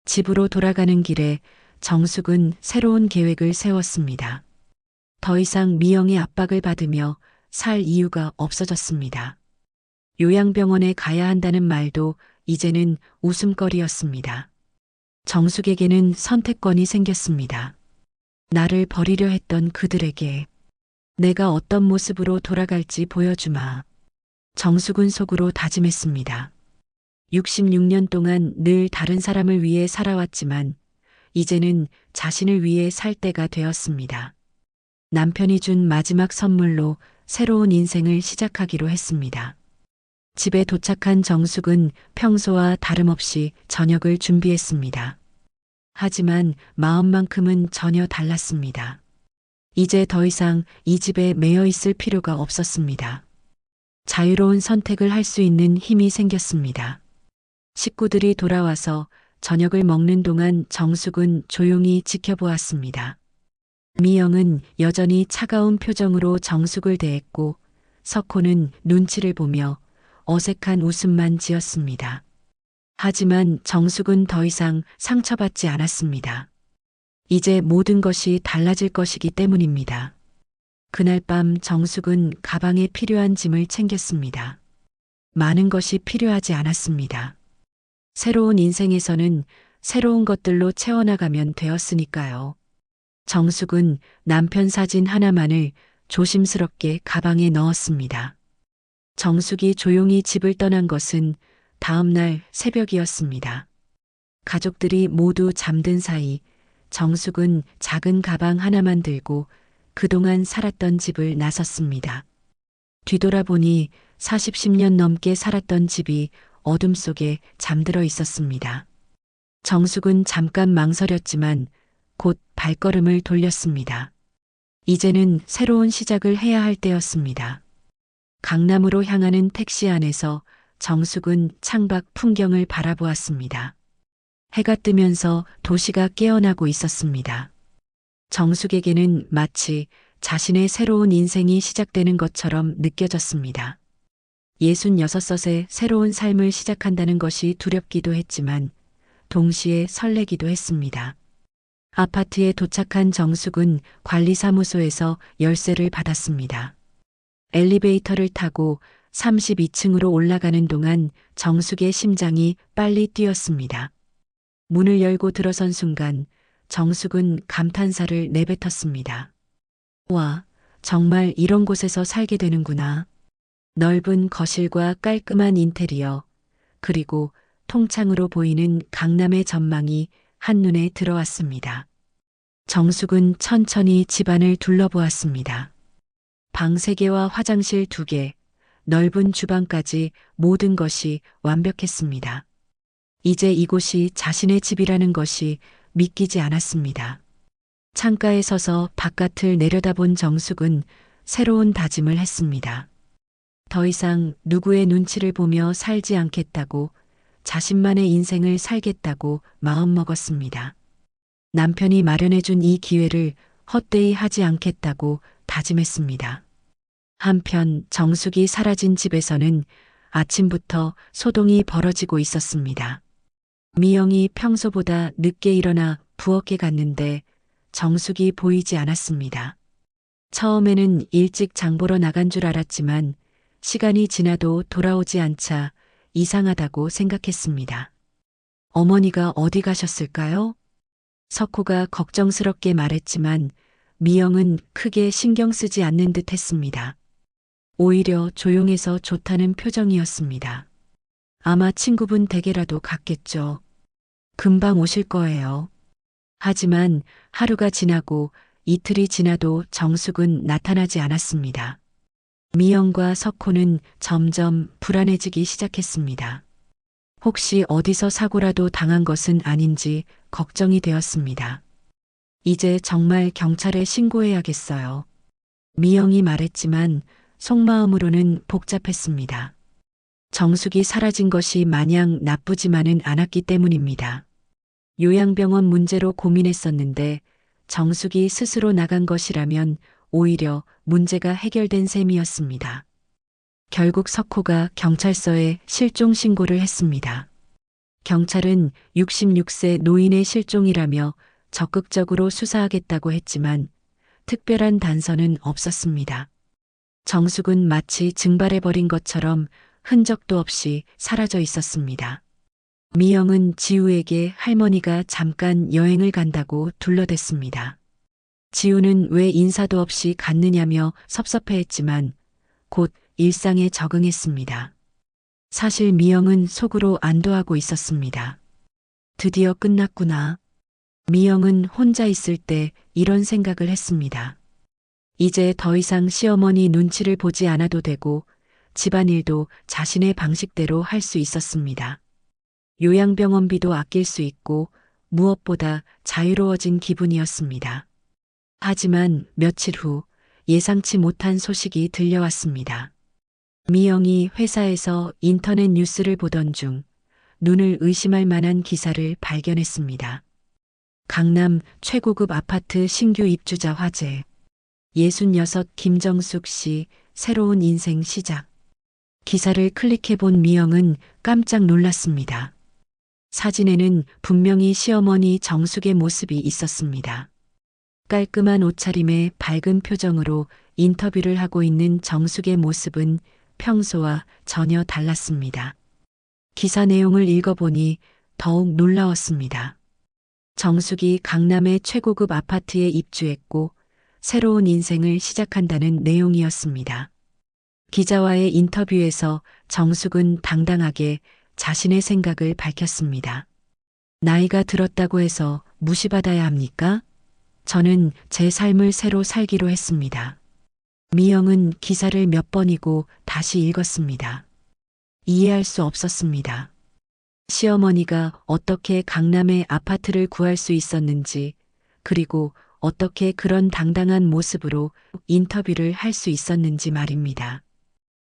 집으로 돌아가는 길에 정숙은 새로운 계획을 세웠습니다. 더 이상 미영의 압박을 받으며 살 이유가 없어졌습니다. 요양병원에 가야 한다는 말도 이제는 웃음거리였습니다. 정숙에게는 선택권이 생겼습니다. 나를 버리려 했던 그들에게 내가 어떤 모습으로 돌아갈지 보여주마. 정숙은 속으로 다짐했습니다. 66년 동안 늘 다른 사람을 위해 살아왔지만 이제는 자신을 위해 살 때가 되었습니다. 남편이 준 마지막 선물로 새로운 인생을 시작하기로 했습니다. 집에 도착한 정숙은 평소와 다름없이 저녁을 준비했습니다. 하지만 마음만큼은 전혀 달랐습니다. 이제 더 이상 이 집에 매여 있을 필요가 없었습니다. 자유로운 선택을 할 수 있는 힘이 생겼습니다. 식구들이 돌아와서 저녁을 먹는 동안 정숙은 조용히 지켜보았습니다. 미영은 여전히 차가운 표정으로 정숙을 대했고 석호는 눈치를 보며 어색한 웃음만 지었습니다. 하지만 정숙은 더 이상 상처받지 않았습니다. 이제 모든 것이 달라질 것이기 때문입니다. 그날 밤 정숙은 가방에 필요한 짐을 챙겼습니다. 많은 것이 필요하지 않았습니다. 새로운 인생에서는 새로운 것들로 채워나가면 되었으니까요. 정숙은 남편 사진 하나만을 조심스럽게 가방에 넣었습니다. 정숙이 조용히 집을 떠난 것은 다음 날 새벽이었습니다. 가족들이 모두 잠든 사이 정숙은 작은 가방 하나만 들고 그동안 살았던 집을 나섰습니다. 뒤돌아보니 40년 넘게 살았던 집이 어둠 속에 잠들어 있었습니다. 정숙은 잠깐 망설였지만 곧 발걸음을 돌렸습니다. 이제는 새로운 시작을 해야 할 때였습니다. 강남으로 향하는 택시 안에서 정숙은 창밖 풍경을 바라보았습니다. 해가 뜨면서 도시가 깨어나고 있었습니다. 정숙에게는 마치 자신의 새로운 인생이 시작되는 것처럼 느껴졌습니다. 66섯에 새로운 삶을 시작한다는 것이 두렵기도 했지만 동시에 설레기도 했습니다. 아파트에 도착한 정숙은 관리사무소에서 열쇠를 받았습니다. 엘리베이터를 타고 32층으로 올라가는 동안 정숙의 심장이 빨리 뛰었습니다. 문을 열고 들어선 순간 정숙은 감탄사를 내뱉었습니다. 와, 정말 이런 곳에서 살게 되는구나. 넓은 거실과 깔끔한 인테리어, 그리고 통창으로 보이는 강남의 전망이 한눈에 들어왔습니다. 정숙은 천천히 집안을 둘러보았습니다. 방 3개와 화장실 2개, 넓은 주방까지 모든 것이 완벽했습니다. 이제 이곳이 자신의 집이라는 것이 믿기지 않았습니다. 창가에 서서 바깥을 내려다본 정숙은 새로운 다짐을 했습니다. 더 이상 누구의 눈치를 보며 살지 않겠다고, 자신만의 인생을 살겠다고 마음먹었습니다. 남편이 마련해준 이 기회를 헛되이 하지 않겠다고 다짐했습니다. 한편 정숙이 사라진 집에서는 아침부터 소동이 벌어지고 있었습니다. 미영이 평소보다 늦게 일어나 부엌에 갔는데 정숙이 보이지 않았습니다. 처음에는 일찍 장 보러 나간 줄 알았지만 시간이 지나도 돌아오지 않자 이상하다고 생각했습니다. 어머니가 어디 가셨을까요? 석호가 걱정스럽게 말했지만 미영은 크게 신경 쓰지 않는 듯 했습니다. 오히려 조용해서 좋다는 표정이었습니다. 아마 친구분 댁에라도 갔겠죠. 금방 오실 거예요. 하지만 하루가 지나고 이틀이 지나도 정숙은 나타나지 않았습니다. 미영과 석호는 점점 불안해지기 시작했습니다. 혹시 어디서 사고라도 당한 것은 아닌지 걱정이 되었습니다. 이제 정말 경찰에 신고해야겠어요. 미영이 말했지만 속마음으로는 복잡했습니다. 정숙이 사라진 것이 마냥 나쁘지만은 않았기 때문입니다. 요양병원 문제로 고민했었는데 정숙이 스스로 나간 것이라면 오히려 문제가 해결된 셈이었습니다. 결국 석호가 경찰서에 실종 신고를 했습니다. 경찰은 66세 노인의 실종이라며 적극적으로 수사하겠다고 했지만 특별한 단서는 없었습니다. 정숙은 마치 증발해버린 것처럼 흔적도 없이 사라져 있었습니다. 미영은 지우에게 할머니가 잠깐 여행을 간다고 둘러댔습니다. 지우는 왜 인사도 없이 갔느냐며 섭섭해했지만 곧 일상에 적응했습니다. 사실 미영은 속으로 안도하고 있었습니다. 드디어 끝났구나. 미영은 혼자 있을 때 이런 생각을 했습니다. 이제 더 이상 시어머니 눈치를 보지 않아도 되고 집안일도 자신의 방식대로 할 수 있었습니다. 요양병원비도 아낄 수 있고 무엇보다 자유로워진 기분이었습니다. 하지만 며칠 후 예상치 못한 소식이 들려왔습니다. 미영이 회사에서 인터넷 뉴스를 보던 중 눈을 의심할 만한 기사를 발견했습니다. 강남 최고급 아파트 신규 입주자 화재. 66 김정숙 씨 새로운 인생 시작. 기사를 클릭해본 미영은 깜짝 놀랐습니다. 사진에는 분명히 시어머니 정숙의 모습이 있었습니다. 깔끔한 옷차림에 밝은 표정으로 인터뷰를 하고 있는 정숙의 모습은 평소와 전혀 달랐습니다. 기사 내용을 읽어보니 더욱 놀라웠습니다. 정숙이 강남의 최고급 아파트에 입주했고 새로운 인생을 시작한다는 내용이었습니다. 기자와의 인터뷰에서 정숙은 당당하게 자신의 생각을 밝혔습니다. 나이가 들었다고 해서 무시받아야 합니까? 저는 제 삶을 새로 살기로 했습니다. 미영은 기사를 몇 번이고 다시 읽었습니다. 이해할 수 없었습니다. 시어머니가 어떻게 강남의 아파트를 구할 수 있었는지, 그리고 어떻게 그런 당당한 모습으로 인터뷰를 할 수 있었는지 말입니다.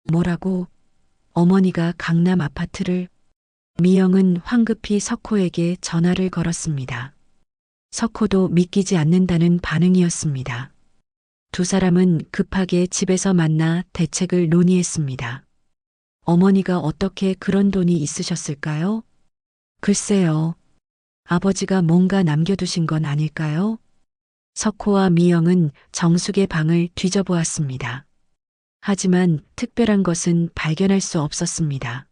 뭐라고? 어머니가 강남 아파트를? 미영은 황급히 석호에게 전화를 걸었습니다. 석호도 믿기지 않는다는 반응이었습니다. 두 사람은 급하게 집에서 만나 대책을 논의했습니다. 어머니가 어떻게 그런 돈이 있으셨을까요? 글쎄요. 아버지가 뭔가 남겨두신 건 아닐까요? 석호와 미영은 정숙의 방을 뒤져보았습니다. 하지만 특별한 것은 발견할 수 없었습니다.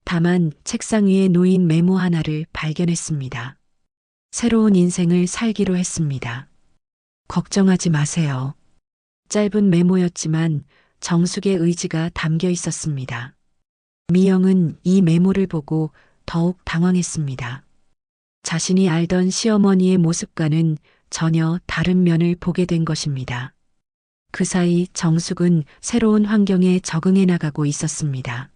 다만 책상 위에 놓인 메모 하나를 발견했습니다. 새로운 인생을 살기로 했습니다. 걱정하지 마세요. 짧은 메모였지만 정숙의 의지가 담겨 있었습니다. 미영은 이 메모를 보고 더욱 당황했습니다. 자신이 알던 시어머니의 모습과는 전혀 다른 면을 보게 된 것입니다. 그 사이 정숙은 새로운 환경에 적응해 나가고 있었습니다.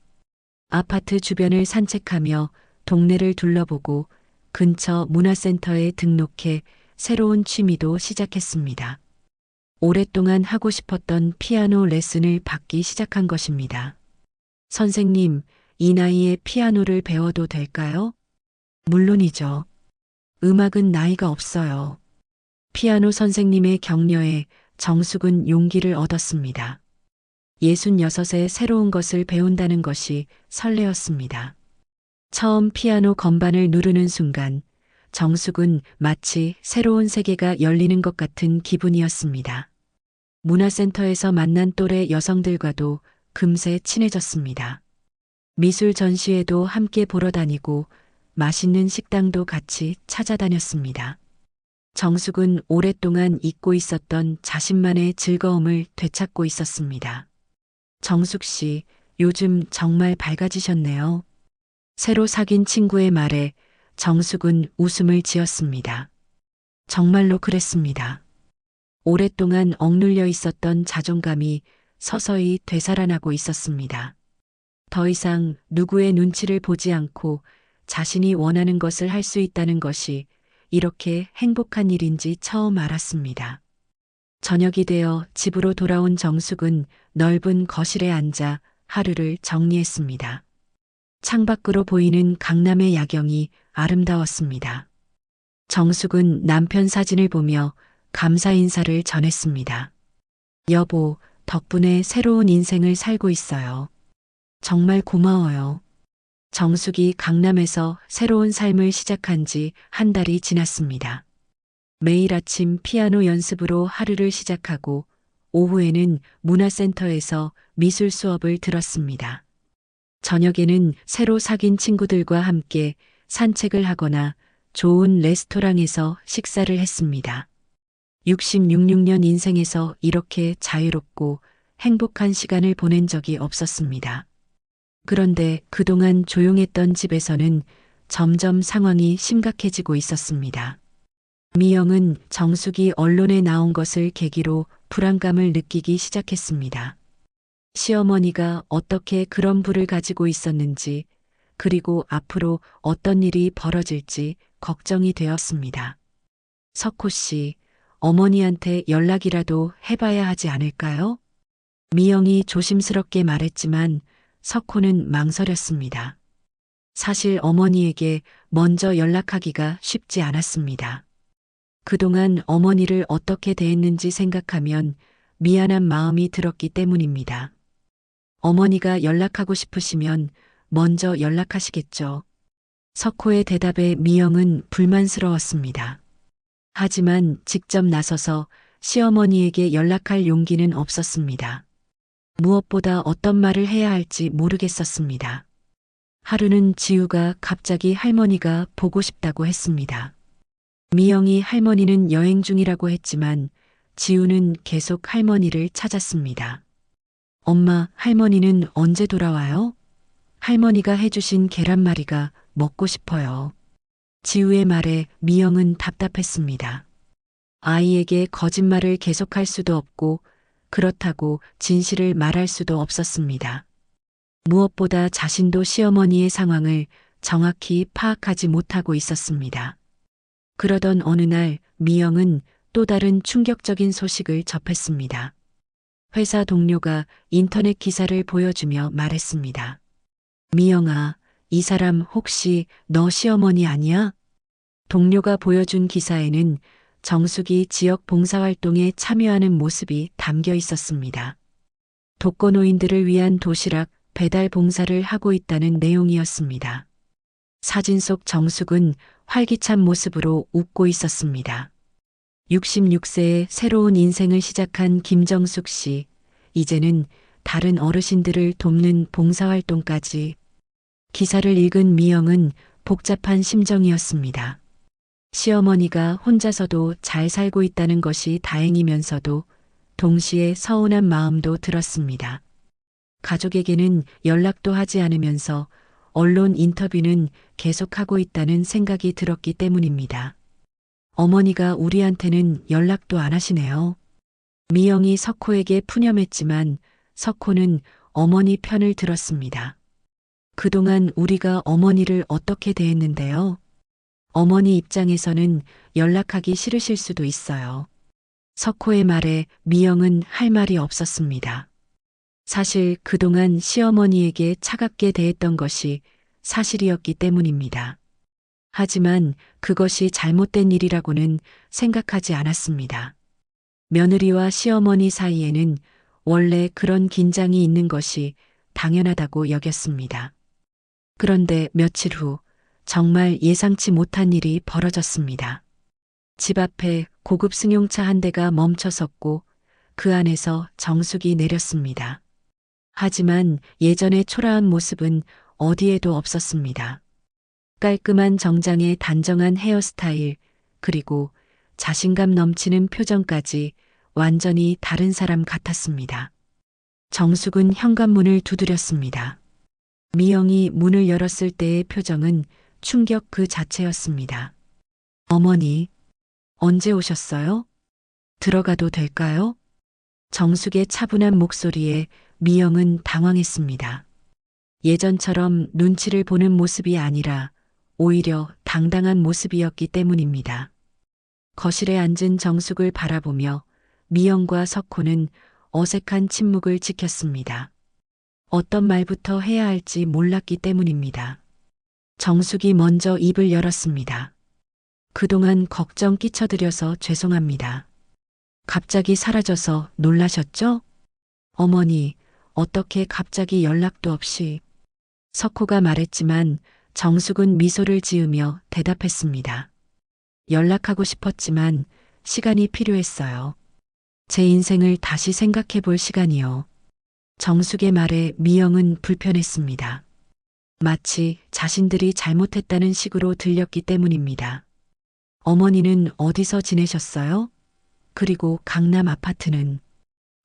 아파트 주변을 산책하며 동네를 둘러보고 근처 문화센터에 등록해 새로운 취미도 시작했습니다. 오랫동안 하고 싶었던 피아노 레슨을 받기 시작한 것입니다. 선생님, 이 나이에 피아노를 배워도 될까요? 물론이죠. 음악은 나이가 없어요. 피아노 선생님의 격려에 정숙은 용기를 얻었습니다. 66에 새로운 것을 배운다는 것이 설레었습니다. 처음 피아노 건반을 누르는 순간 정숙은 마치 새로운 세계가 열리는 것 같은 기분이었습니다. 문화센터에서 만난 또래 여성들과도 금세 친해졌습니다. 미술 전시회도 함께 보러 다니고 맛있는 식당도 같이 찾아다녔습니다. 정숙은 오랫동안 잊고 있었던 자신만의 즐거움을 되찾고 있었습니다. 정숙 씨, 요즘 정말 밝아지셨네요. 새로 사귄 친구의 말에 정숙은 웃음을 지었습니다. 정말로 그랬습니다. 오랫동안 억눌려 있었던 자존감이 서서히 되살아나고 있었습니다. 더 이상 누구의 눈치를 보지 않고 자신이 원하는 것을 할 수 있다는 것이 이렇게 행복한 일인지 처음 알았습니다. 저녁이 되어 집으로 돌아온 정숙은 넓은 거실에 앉아 하루를 정리했습니다. 창밖으로 보이는 강남의 야경이 아름다웠습니다. 정숙은 남편 사진을 보며 감사 인사를 전했습니다. 여보, 덕분에 새로운 인생을 살고 있어요. 정말 고마워요. 정숙이 강남에서 새로운 삶을 시작한 지 한 달이 지났습니다. 매일 아침 피아노 연습으로 하루를 시작하고 오후에는 문화센터에서 미술 수업을 들었습니다. 저녁에는 새로 사귄 친구들과 함께 산책을 하거나 좋은 레스토랑에서 식사를 했습니다. 66년 인생에서 이렇게 자유롭고 행복한 시간을 보낸 적이 없었습니다. 그런데 그동안 조용했던 집에서는 점점 상황이 심각해지고 있었습니다. 미영은 정숙이 언론에 나온 것을 계기로 불안감을 느끼기 시작했습니다. 시어머니가 어떻게 그런 부를 가지고 있었는지, 그리고 앞으로 어떤 일이 벌어질지 걱정이 되었습니다. 석호 씨, 어머니한테 연락이라도 해봐야 하지 않을까요? 미영이 조심스럽게 말했지만 석호는 망설였습니다. 사실 어머니에게 먼저 연락하기가 쉽지 않았습니다. 그동안 어머니를 어떻게 대했는지 생각하면 미안한 마음이 들었기 때문입니다. 어머니가 연락하고 싶으시면 먼저 연락하시겠죠. 석호의 대답에 미영은 불만스러웠습니다. 하지만 직접 나서서 시어머니에게 연락할 용기는 없었습니다. 무엇보다 어떤 말을 해야 할지 모르겠었습니다. 하루는 지우가 갑자기 할머니가 보고 싶다고 했습니다. 미영이 할머니는 여행 중이라고 했지만 지우는 계속 할머니를 찾았습니다. 엄마, 할머니는 언제 돌아와요? 할머니가 해주신 계란말이가 먹고 싶어요. 지우의 말에 미영은 답답했습니다. 아이에게 거짓말을 계속할 수도 없고 그렇다고 진실을 말할 수도 없었습니다. 무엇보다 자신도 시어머니의 상황을 정확히 파악하지 못하고 있었습니다. 그러던 어느 날 미영은 또 다른 충격적인 소식을 접했습니다. 회사 동료가 인터넷 기사를 보여주며 말했습니다. 미영아, 이 사람 혹시 너 시어머니 아니야? 동료가 보여준 기사에는 정숙이 지역 봉사활동에 참여하는 모습이 담겨 있었습니다. 독거노인들을 위한 도시락 배달 봉사를 하고 있다는 내용이었습니다. 사진 속 정숙은 활기찬 모습으로 웃고 있었습니다. 66세의 새로운 인생을 시작한 김정숙 씨, 이제는 다른 어르신들을 돕는 봉사활동까지. 기사를 읽은 미영은 복잡한 심정이었습니다. 시어머니가 혼자서도 잘 살고 있다는 것이 다행이면서도 동시에 서운한 마음도 들었습니다. 가족에게는 연락도 하지 않으면서 언론 인터뷰는 계속하고 있다는 생각이 들었기 때문입니다. 어머니가 우리한테는 연락도 안 하시네요. 미영이 석호에게 푸념했지만 석호는 어머니 편을 들었습니다. 그동안 우리가 어머니를 어떻게 대했는데요? 어머니 입장에서는 연락하기 싫으실 수도 있어요. 석호의 말에 미영은 할 말이 없었습니다. 사실 그동안 시어머니에게 차갑게 대했던 것이 사실이었기 때문입니다. 하지만 그것이 잘못된 일이라고는 생각하지 않았습니다. 며느리와 시어머니 사이에는 원래 그런 긴장이 있는 것이 당연하다고 여겼습니다. 그런데 며칠 후 정말 예상치 못한 일이 벌어졌습니다. 집 앞에 고급 승용차 한 대가 멈춰섰고 그 안에서 정숙이 내렸습니다. 하지만 예전의 초라한 모습은 어디에도 없었습니다. 깔끔한 정장에 단정한 헤어스타일, 그리고 자신감 넘치는 표정까지 완전히 다른 사람 같았습니다. 정숙은 현관문을 두드렸습니다. 미영이 문을 열었을 때의 표정은 충격 그 자체였습니다. 어머니, 언제 오셨어요? 들어가도 될까요? 정숙의 차분한 목소리에 미영은 당황했습니다. 예전처럼 눈치를 보는 모습이 아니라 오히려 당당한 모습이었기 때문입니다. 거실에 앉은 정숙을 바라보며 미영과 석호는 어색한 침묵을 지켰습니다. 어떤 말부터 해야 할지 몰랐기 때문입니다. 정숙이 먼저 입을 열었습니다. 그동안 걱정 끼쳐드려서 죄송합니다. 갑자기 사라져서 놀라셨죠? 어머니, 어떻게 갑자기 연락도 없이. 석호가 말했지만 정숙은 미소를 지으며 대답했습니다. 연락하고 싶었지만 시간이 필요했어요. 제 인생을 다시 생각해 볼 시간이요. 정숙의 말에 미영은 불편했습니다. 마치 자신들이 잘못했다는 식으로 들렸기 때문입니다. 어머니는 어디서 지내셨어요? 그리고 강남 아파트는?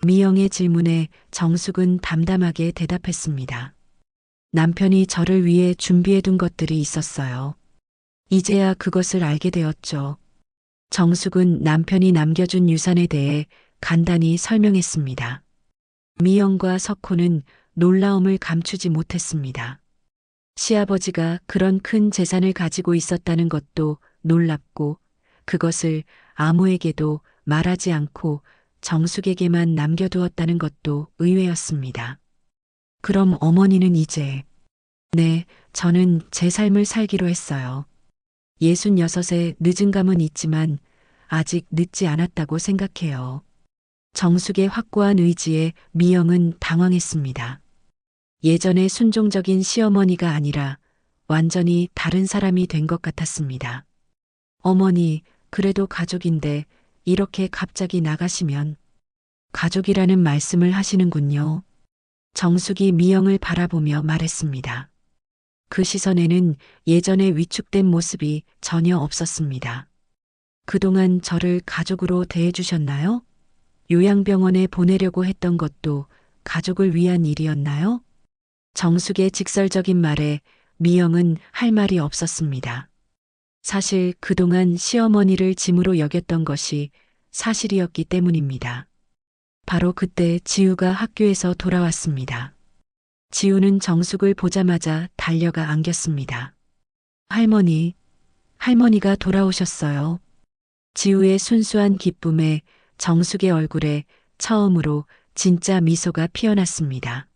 미영의 질문에 정숙은 담담하게 대답했습니다. 남편이 저를 위해 준비해둔 것들이 있었어요. 이제야 그것을 알게 되었죠. 정숙은 남편이 남겨준 유산에 대해 간단히 설명했습니다. 미영과 석호는 놀라움을 감추지 못했습니다. 시아버지가 그런 큰 재산을 가지고 있었다는 것도 놀랍고 그것을 아무에게도 말하지 않고 정숙에게만 남겨두었다는 것도 의외였습니다. 그럼 어머니는 이제, 네, 저는 제 삶을 살기로 했어요. 66에 늦은 감은 있지만 아직 늦지 않았다고 생각해요. 정숙의 확고한 의지에 미영은 당황했습니다. 예전의 순종적인 시어머니가 아니라 완전히 다른 사람이 된 것 같았습니다. 어머니, 그래도 가족인데 이렇게 갑자기 나가시면 가족이라는 말씀을 하시는군요. 정숙이 미영을 바라보며 말했습니다. 그 시선에는 예전의 위축된 모습이 전혀 없었습니다. 그동안 저를 가족으로 대해주셨나요? 요양병원에 보내려고 했던 것도 가족을 위한 일이었나요? 정숙의 직설적인 말에 미영은 할 말이 없었습니다. 사실 그동안 시어머니를 짐으로 여겼던 것이 사실이었기 때문입니다. 바로 그때 지우가 학교에서 돌아왔습니다. 지우는 정숙을 보자마자 달려가 안겼습니다. 할머니, 할머니가 돌아오셨어요. 지우의 순수한 기쁨에 정숙의 얼굴에 처음으로 진짜 미소가 피어났습니다.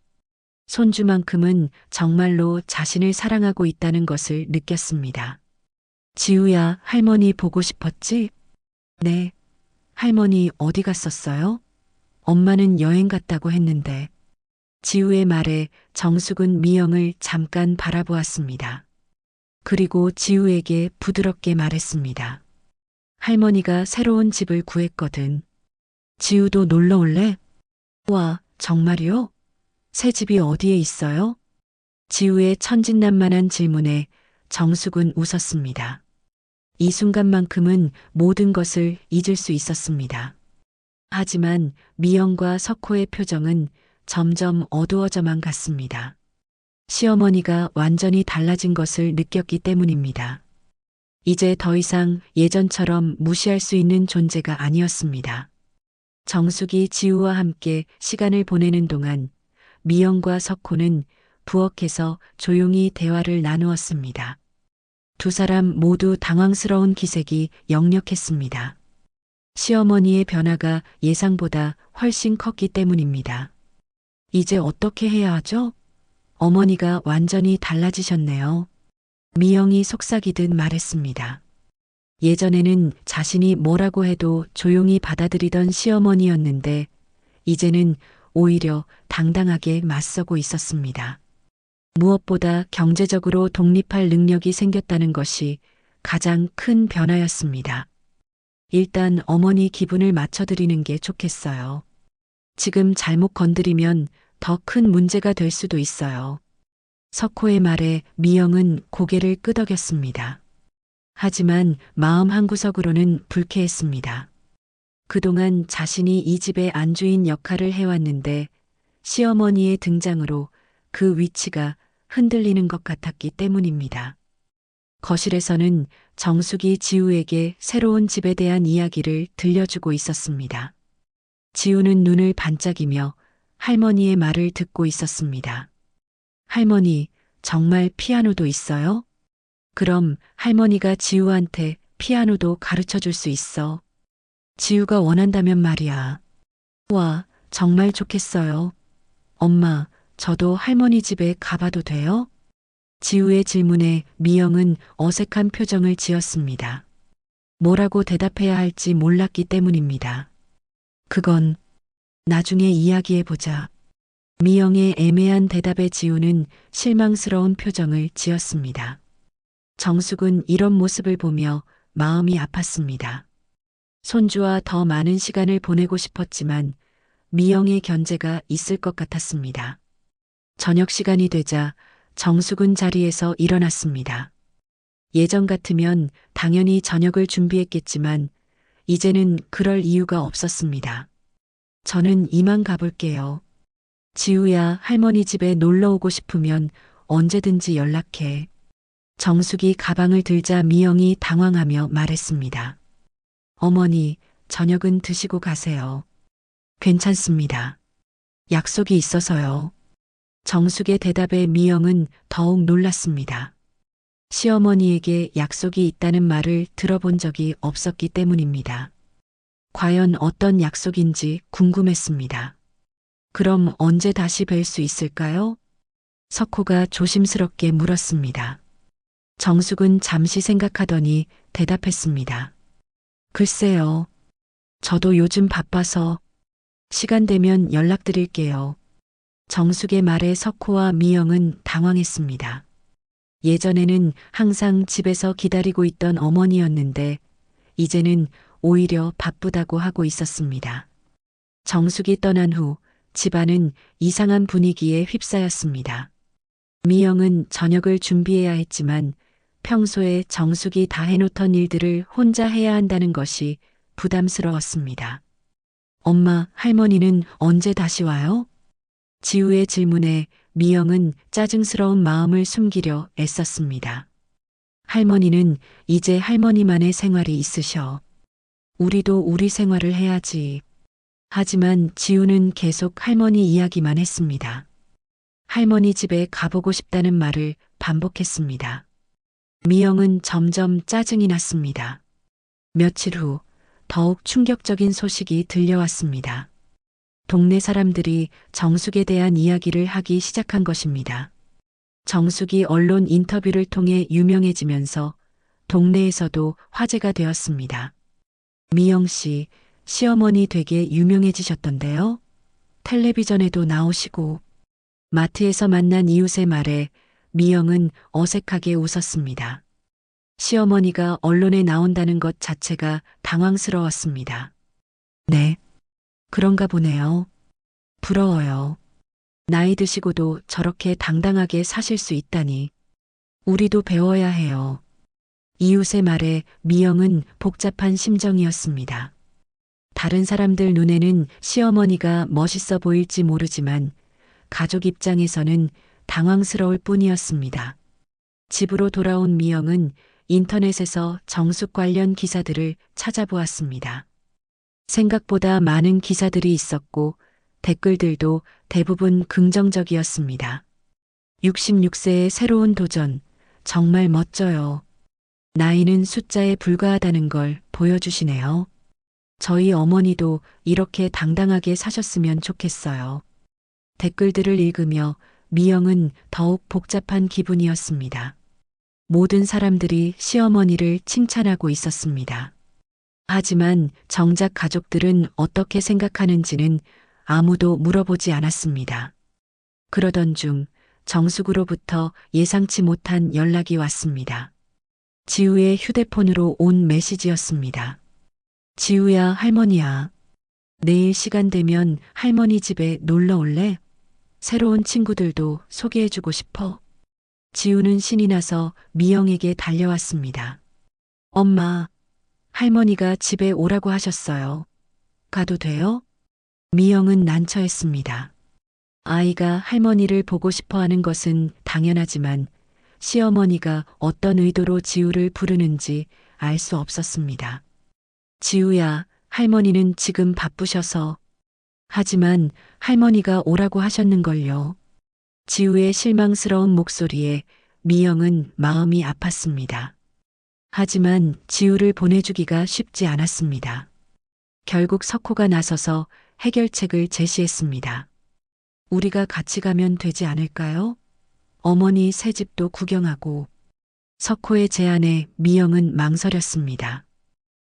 손주만큼은 정말로 자신을 사랑하고 있다는 것을 느꼈습니다. 지우야, 할머니 보고 싶었지? 네. 할머니 어디 갔었어요? 엄마는 여행 갔다고 했는데. 지우의 말에 정숙은 미영을 잠깐 바라보았습니다. 그리고 지우에게 부드럽게 말했습니다. 할머니가 새로운 집을 구했거든. 지우도 놀러 올래? 와, 정말이요? 새 집이 어디에 있어요? 지우의 천진난만한 질문에 정숙은 웃었습니다. 이 순간만큼은 모든 것을 잊을 수 있었습니다. 하지만 미영과 석호의 표정은 점점 어두워져만 갔습니다. 시어머니가 완전히 달라진 것을 느꼈기 때문입니다. 이제 더 이상 예전처럼 무시할 수 있는 존재가 아니었습니다. 정숙이 지우와 함께 시간을 보내는 동안 미영과 석호는 부엌에서 조용히 대화를 나누었습니다. 두 사람 모두 당황스러운 기색이 역력했습니다. 시어머니의 변화가 예상보다 훨씬 컸기 때문입니다. 이제 어떻게 해야 하죠? 어머니가 완전히 달라지셨네요. 미영이 속삭이듯 말했습니다. 예전에는 자신이 뭐라고 해도 조용히 받아들이던 시어머니였는데 이제는 오히려 당당하게 맞서고 있었습니다. 무엇보다 경제적으로 독립할 능력이 생겼다는 것이 가장 큰 변화였습니다. 일단 어머니 기분을 맞춰드리는 게 좋겠어요. 지금 잘못 건드리면 더 큰 문제가 될 수도 있어요. 석호의 말에 미영은 고개를 끄덕였습니다. 하지만 마음 한구석으로는 불쾌했습니다. 그동안 자신이 이 집의 안주인 역할을 해왔는데 시어머니의 등장으로 그 위치가 흔들리는 것 같았기 때문입니다. 거실에서는 정숙이 지우에게 새로운 집에 대한 이야기를 들려주고 있었습니다. 지우는 눈을 반짝이며 할머니의 말을 듣고 있었습니다. 할머니, 정말 피아노도 있어요? 그럼 할머니가 지우한테 피아노도 가르쳐 줄 수 있어. 지우가 원한다면 말이야. 와, 정말 좋겠어요. 엄마, 저도 할머니 집에 가봐도 돼요? 지우의 질문에 미영은 어색한 표정을 지었습니다. 뭐라고 대답해야 할지 몰랐기 때문입니다. 그건 나중에 이야기해보자. 미영의 애매한 대답에 지우는 실망스러운 표정을 지었습니다. 정숙은 이런 모습을 보며 마음이 아팠습니다. 손주와 더 많은 시간을 보내고 싶었지만 미영의 견제가 있을 것 같았습니다. 저녁 시간이 되자 정숙은 자리에서 일어났습니다. 예전 같으면 당연히 저녁을 준비했겠지만 이제는 그럴 이유가 없었습니다. 저는 이만 가볼게요. 지우야, 할머니 집에 놀러 오고 싶으면 언제든지 연락해. 정숙이 가방을 들자 미영이 당황하며 말했습니다. 어머니, 저녁은 드시고 가세요. 괜찮습니다. 약속이 있어서요. 정숙의 대답에 미영은 더욱 놀랐습니다. 시어머니에게 약속이 있다는 말을 들어본 적이 없었기 때문입니다. 과연 어떤 약속인지 궁금했습니다. 그럼 언제 다시 뵐 수 있을까요? 석호가 조심스럽게 물었습니다. 정숙은 잠시 생각하더니 대답했습니다. 글쎄요. 저도 요즘 바빠서 시간 되면 연락드릴게요. 정숙의 말에 석호와 미영은 당황했습니다. 예전에는 항상 집에서 기다리고 있던 어머니였는데 이제는 오히려 바쁘다고 하고 있었습니다. 정숙이 떠난 후 집안은 이상한 분위기에 휩싸였습니다. 미영은 저녁을 준비해야 했지만 평소에 정숙이 다 해놓던 일들을 혼자 해야 한다는 것이 부담스러웠습니다. 엄마, 할머니는 언제 다시 와요? 지우의 질문에 미영은 짜증스러운 마음을 숨기려 애썼습니다. 할머니는 이제 할머니만의 생활이 있으셔. 우리도 우리 생활을 해야지. 하지만 지우는 계속 할머니 이야기만 했습니다. 할머니 집에 가보고 싶다는 말을 반복했습니다. 미영은 점점 짜증이 났습니다. 며칠 후 더욱 충격적인 소식이 들려왔습니다. 동네 사람들이 정숙에 대한 이야기를 하기 시작한 것입니다. 정숙이 언론 인터뷰를 통해 유명해지면서 동네에서도 화제가 되었습니다. 미영 씨, 시어머니 되게 유명해지셨던데요? 텔레비전에도 나오시고. 마트에서 만난 이웃의 말에 미영은 어색하게 웃었습니다. 시어머니가 언론에 나온다는 것 자체가 당황스러웠습니다. 네, 그런가 보네요. 부러워요. 나이 드시고도 저렇게 당당하게 사실 수 있다니. 우리도 배워야 해요. 이웃의 말에 미영은 복잡한 심정이었습니다. 다른 사람들 눈에는 시어머니가 멋있어 보일지 모르지만 가족 입장에서는 당황스러울 뿐이었습니다. 집으로 돌아온 미영은 인터넷에서 정숙 관련 기사들을 찾아보았습니다. 생각보다 많은 기사들이 있었고 댓글들도 대부분 긍정적이었습니다. 66세의 새로운 도전, 정말 멋져요. 나이는 숫자에 불과하다는 걸 보여주시네요. 저희 어머니도 이렇게 당당하게 사셨으면 좋겠어요. 댓글들을 읽으며 미영은 더욱 복잡한 기분이었습니다. 모든 사람들이 시어머니를 칭찬하고 있었습니다. 하지만 정작 가족들은 어떻게 생각하는지는 아무도 물어보지 않았습니다. 그러던 중 정숙으로부터 예상치 못한 연락이 왔습니다. 지우의 휴대폰으로 온 메시지였습니다. 지우야, 할머니야. 내일 시간 되면 할머니 집에 놀러 올래? 새로운 친구들도 소개해주고 싶어. 지우는 신이 나서 미영에게 달려왔습니다. 엄마, 할머니가 집에 오라고 하셨어요. 가도 돼요? 미영은 난처했습니다. 아이가 할머니를 보고 싶어 하는 것은 당연하지만 시어머니가 어떤 의도로 지우를 부르는지 알 수 없었습니다. 지우야, 할머니는 지금 바쁘셔서. 하지만 할머니가 오라고 하셨는걸요. 지우의 실망스러운 목소리에 미영은 마음이 아팠습니다. 하지만 지우를 보내주기가 쉽지 않았습니다. 결국 석호가 나서서 해결책을 제시했습니다. 우리가 같이 가면 되지 않을까요? 어머니 새 집도 구경하고. 석호의 제안에 미영은 망설였습니다.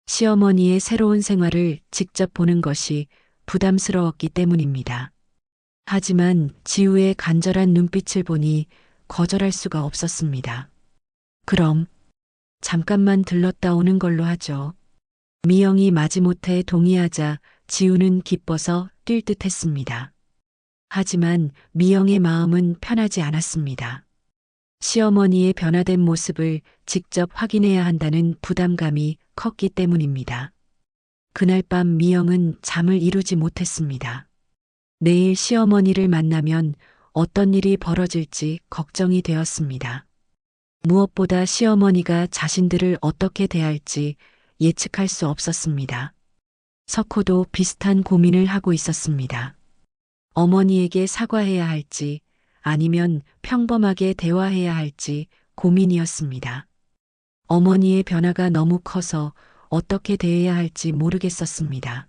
시어머니의 새로운 생활을 직접 보는 것이 부담스러웠기 때문입니다. 하지만 지우의 간절한 눈빛을 보니 거절할 수가 없었습니다. 그럼 잠깐만 들렀다 오는 걸로 하죠. 미영이 마지못해 동의하자 지우는 기뻐서 뛸 듯했습니다. 하지만 미영의 마음은 편하지 않았습니다. 시어머니의 변화된 모습을 직접 확인해야 한다는 부담감이 컸기 때문입니다. 그날 밤 미영은 잠을 이루지 못했습니다. 내일 시어머니를 만나면 어떤 일이 벌어질지 걱정이 되었습니다. 무엇보다 시어머니가 자신들을 어떻게 대할지 예측할 수 없었습니다. 석호도 비슷한 고민을 하고 있었습니다. 어머니에게 사과해야 할지 아니면 평범하게 대화해야 할지 고민이었습니다. 어머니의 변화가 너무 커서 어떻게 대해야 할지 모르겠었습니다.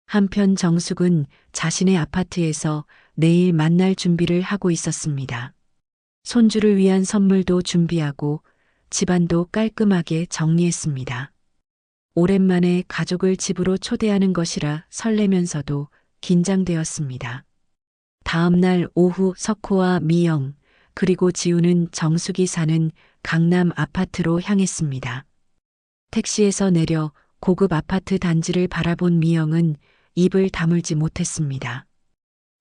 한편 정숙은 자신의 아파트에서 내일 만날 준비를 하고 있었습니다. 손주를 위한 선물도 준비하고 집안도 깔끔하게 정리했습니다. 오랜만에 가족을 집으로 초대하는 것이라 설레면서도 긴장되었습니다. 다음 날 오후 석호와 미영, 그리고 지우는 정숙이 사는 강남 아파트로 향했습니다. 택시에서 내려 고급 아파트 단지를 바라본 미영은 입을 다물지 못했습니다.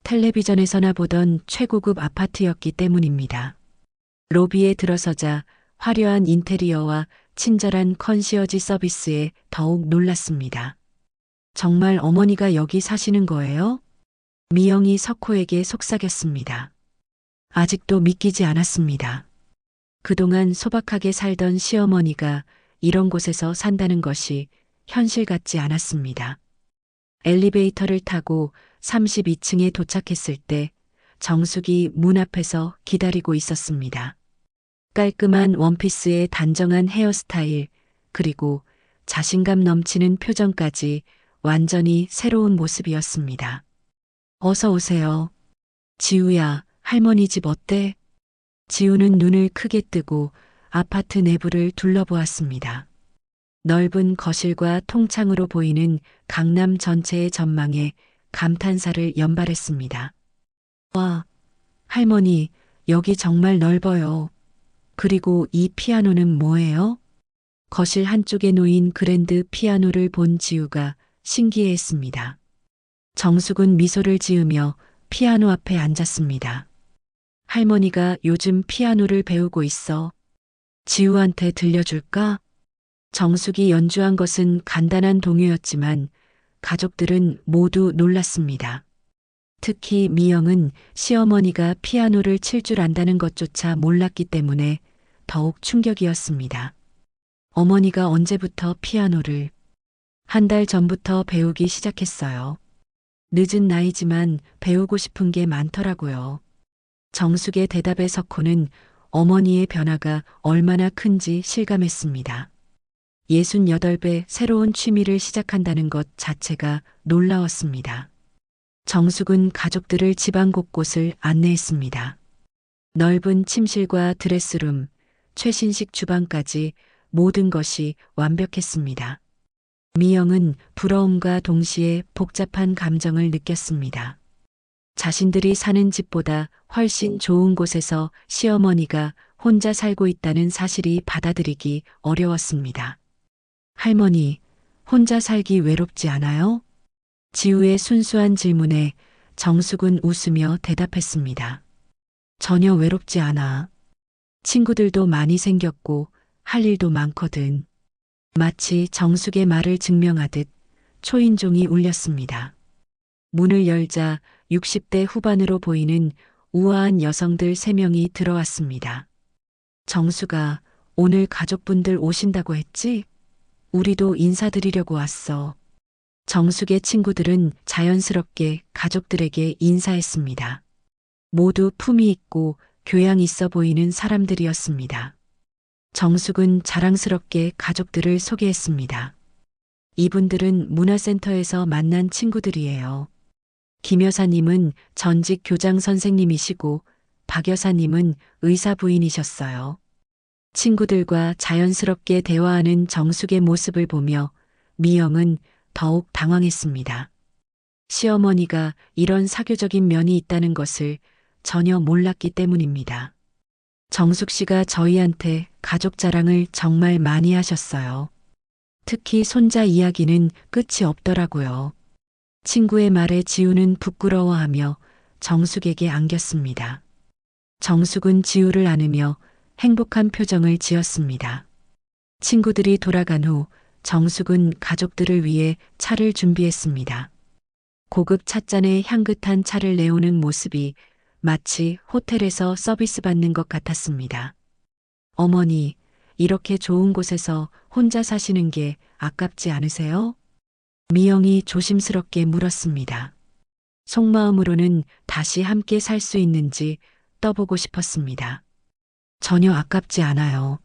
텔레비전에서나 보던 최고급 아파트였기 때문입니다. 로비에 들어서자 화려한 인테리어와 친절한 컨시어지 서비스에 더욱 놀랐습니다. 정말 어머니가 여기 사시는 거예요? 미영이 석호에게 속삭였습니다. 아직도 믿기지 않았습니다. 그동안 소박하게 살던 시어머니가 이런 곳에서 산다는 것이 현실 같지 않았습니다. 엘리베이터를 타고 32층에 도착했을 때 정숙이 문 앞에서 기다리고 있었습니다. 깔끔한 원피스에 단정한 헤어스타일, 그리고 자신감 넘치는 표정까지 완전히 새로운 모습이었습니다. 어서 오세요. 지우야, 할머니 집 어때? 지우는 눈을 크게 뜨고 아파트 내부를 둘러보았습니다. 넓은 거실과 통창으로 보이는 강남 전체의 전망에 감탄사를 연발했습니다. 와, 할머니, 여기 정말 넓어요. 그리고 이 피아노는 뭐예요? 거실 한쪽에 놓인 그랜드 피아노를 본 지우가 신기해했습니다. 정숙은 미소를 지으며 피아노 앞에 앉았습니다. 할머니가 요즘 피아노를 배우고 있어. 지우한테 들려줄까? 정숙이 연주한 것은 간단한 동요였지만 가족들은 모두 놀랐습니다. 특히 미영은 시어머니가 피아노를 칠 줄 안다는 것조차 몰랐기 때문에 더욱 충격이었습니다. 어머니가 언제부터 피아노를? 한 달 전부터 배우기 시작했어요. 늦은 나이지만 배우고 싶은 게 많더라고요. 정숙의 대답에 석호는 어머니의 변화가 얼마나 큰지 실감했습니다. 68배 새로운 취미를 시작한다는 것 자체가 놀라웠습니다. 정숙은 가족들을 집안 곳곳을 안내했습니다. 넓은 침실과 드레스룸, 최신식 주방까지 모든 것이 완벽했습니다. 미영은 부러움과 동시에 복잡한 감정을 느꼈습니다. 자신들이 사는 집보다 훨씬 좋은 곳에서 시어머니가 혼자 살고 있다는 사실이 받아들이기 어려웠습니다. 할머니, 혼자 살기 외롭지 않아요? 지우의 순수한 질문에 정숙은 웃으며 대답했습니다. 전혀 외롭지 않아. 친구들도 많이 생겼고 할 일도 많거든. 마치 정숙의 말을 증명하듯 초인종이 울렸습니다. 문을 열자 60대 후반으로 보이는 우아한 여성들 3명이 들어왔습니다. 정숙아, 오늘 가족분들 오신다고 했지? 우리도 인사드리려고 왔어. 정숙의 친구들은 자연스럽게 가족들에게 인사했습니다. 모두 품위 있고 교양 있어 보이는 사람들이었습니다. 정숙은 자랑스럽게 가족들을 소개했습니다. 이분들은 문화센터에서 만난 친구들이에요. 김 여사님은 전직 교장 선생님이시고 박 여사님은 의사 부인이셨어요. 친구들과 자연스럽게 대화하는 정숙의 모습을 보며 미영은 더욱 당황했습니다. 시어머니가 이런 사교적인 면이 있다는 것을 전혀 몰랐기 때문입니다. 정숙 씨가 저희한테 가족 자랑을 정말 많이 하셨어요. 특히 손자 이야기는 끝이 없더라고요. 친구의 말에 지우는 부끄러워하며 정숙에게 안겼습니다. 정숙은 지우를 안으며 행복한 표정을 지었습니다. 친구들이 돌아간 후 정숙은 가족들을 위해 차를 준비했습니다. 고급 찻잔에 향긋한 차를 내오는 모습이 마치 호텔에서 서비스 받는 것 같았습니다. 어머니, 이렇게 좋은 곳에서 혼자 사시는 게 아깝지 않으세요? 미영이 조심스럽게 물었습니다. 속마음으로는 다시 함께 살 수 있는지 떠보고 싶었습니다. 전혀 아깝지 않아요.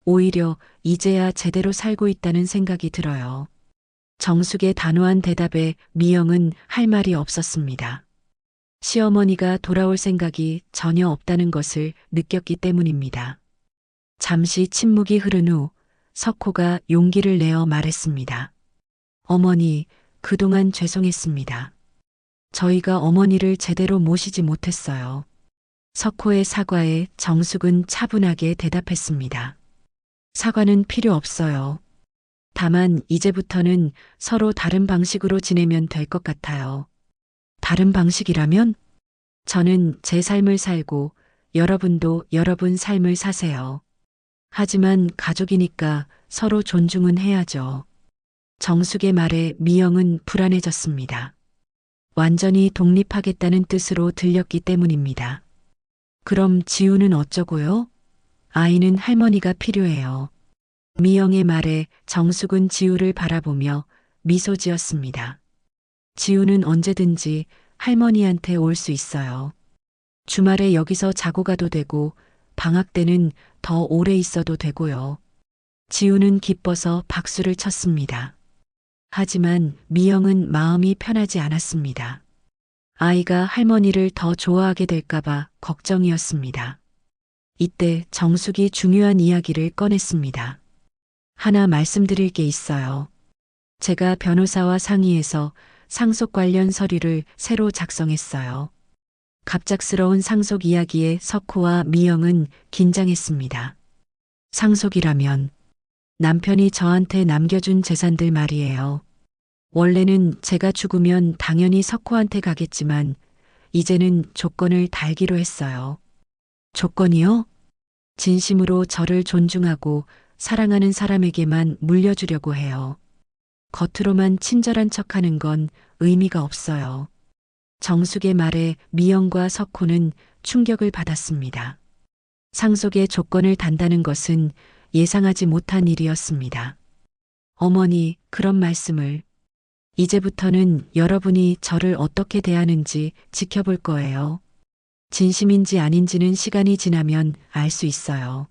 오히려 이제야 제대로 살고 있다는 생각이 들어요. 정숙의 단호한 대답에 미영은 할 말이 없었습니다. 시어머니가 돌아올 생각이 전혀 없다는 것을 느꼈기 때문입니다. 잠시 침묵이 흐른 후 석호가 용기를 내어 말했습니다. 어머니, 그동안 죄송했습니다. 저희가 어머니를 제대로 모시지 못했어요. 석호의 사과에 정숙은 차분하게 대답했습니다. 사과는 필요 없어요. 다만 이제부터는 서로 다른 방식으로 지내면 될 것 같아요. 다른 방식이라면? 저는 제 삶을 살고 여러분도 여러분 삶을 사세요. 하지만 가족이니까 서로 존중은 해야죠. 정숙의 말에 미영은 불안해졌습니다. 완전히 독립하겠다는 뜻으로 들렸기 때문입니다. 그럼 지우는 어쩌고요? 아이는 할머니가 필요해요. 미영의 말에 정숙은 지우를 바라보며 미소 지었습니다. 지우는 언제든지 할머니한테 올 수 있어요. 주말에 여기서 자고 가도 되고 방학 때는 더 오래 있어도 되고요. 지우는 기뻐서 박수를 쳤습니다. 하지만 미영은 마음이 편하지 않았습니다. 아이가 할머니를 더 좋아하게 될까봐 걱정이었습니다. 이때 정숙이 중요한 이야기를 꺼냈습니다. 하나 말씀드릴 게 있어요. 제가 변호사와 상의해서 상속 관련 서류를 새로 작성했어요. 갑작스러운 상속 이야기에 석호와 미영은 긴장했습니다. 상속이라면 남편이 저한테 남겨준 재산들 말이에요. 원래는 제가 죽으면 당연히 석호한테 가겠지만 이제는 조건을 달기로 했어요. 조건이요? 진심으로 저를 존중하고 사랑하는 사람에게만 물려주려고 해요. 겉으로만 친절한 척하는 건 의미가 없어요. 정숙의 말에 미영과 석호는 충격을 받았습니다. 상속의 조건을 단다는 것은 예상하지 못한 일이었습니다. 어머니, 그런 말씀을. 이제부터는 여러분이 저를 어떻게 대하는지 지켜볼 거예요. 진심인지 아닌지는 시간이 지나면 알 수 있어요.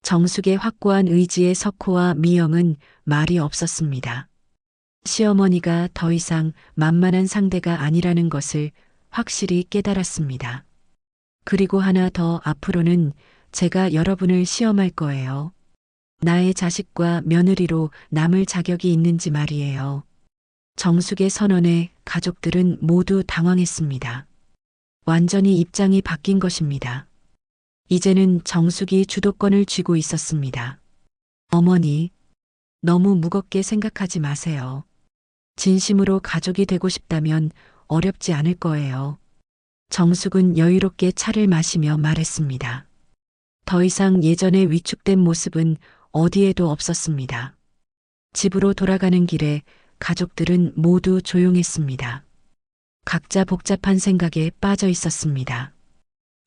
정숙의 확고한 의지에 석호와 미영은 말이 없었습니다. 시어머니가 더 이상 만만한 상대가 아니라는 것을 확실히 깨달았습니다. 그리고 하나 더, 앞으로는 제가 여러분을 시험할 거예요. 나의 자식과 며느리로 남을 자격이 있는지 말이에요. 정숙의 선언에 가족들은 모두 당황했습니다. 완전히 입장이 바뀐 것입니다. 이제는 정숙이 주도권을 쥐고 있었습니다. 어머니, 너무 무겁게 생각하지 마세요. 진심으로 가족이 되고 싶다면 어렵지 않을 거예요. 정숙은 여유롭게 차를 마시며 말했습니다. 더 이상 예전의 위축된 모습은 어디에도 없었습니다. 집으로 돌아가는 길에 가족들은 모두 조용했습니다. 각자 복잡한 생각에 빠져 있었습니다.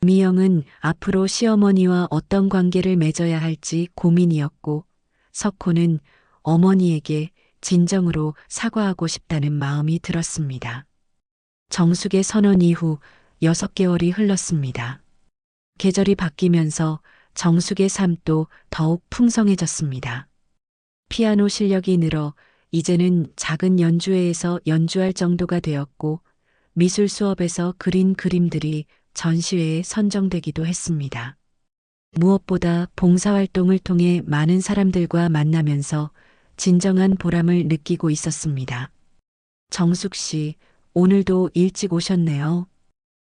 미영은 앞으로 시어머니와 어떤 관계를 맺어야 할지 고민이었고, 석호는 어머니에게 진정으로 사과하고 싶다는 마음이 들었습니다. 정숙의 선언 이후 6개월이 흘렀습니다. 계절이 바뀌면서 정숙의 삶도 더욱 풍성해졌습니다. 피아노 실력이 늘어 이제는 작은 연주회에서 연주할 정도가 되었고, 미술 수업에서 그린 그림들이 전시회에 선정되기도 했습니다. 무엇보다 봉사활동을 통해 많은 사람들과 만나면서 진정한 보람을 느끼고 있었습니다. 정숙 씨, 오늘도 일찍 오셨네요.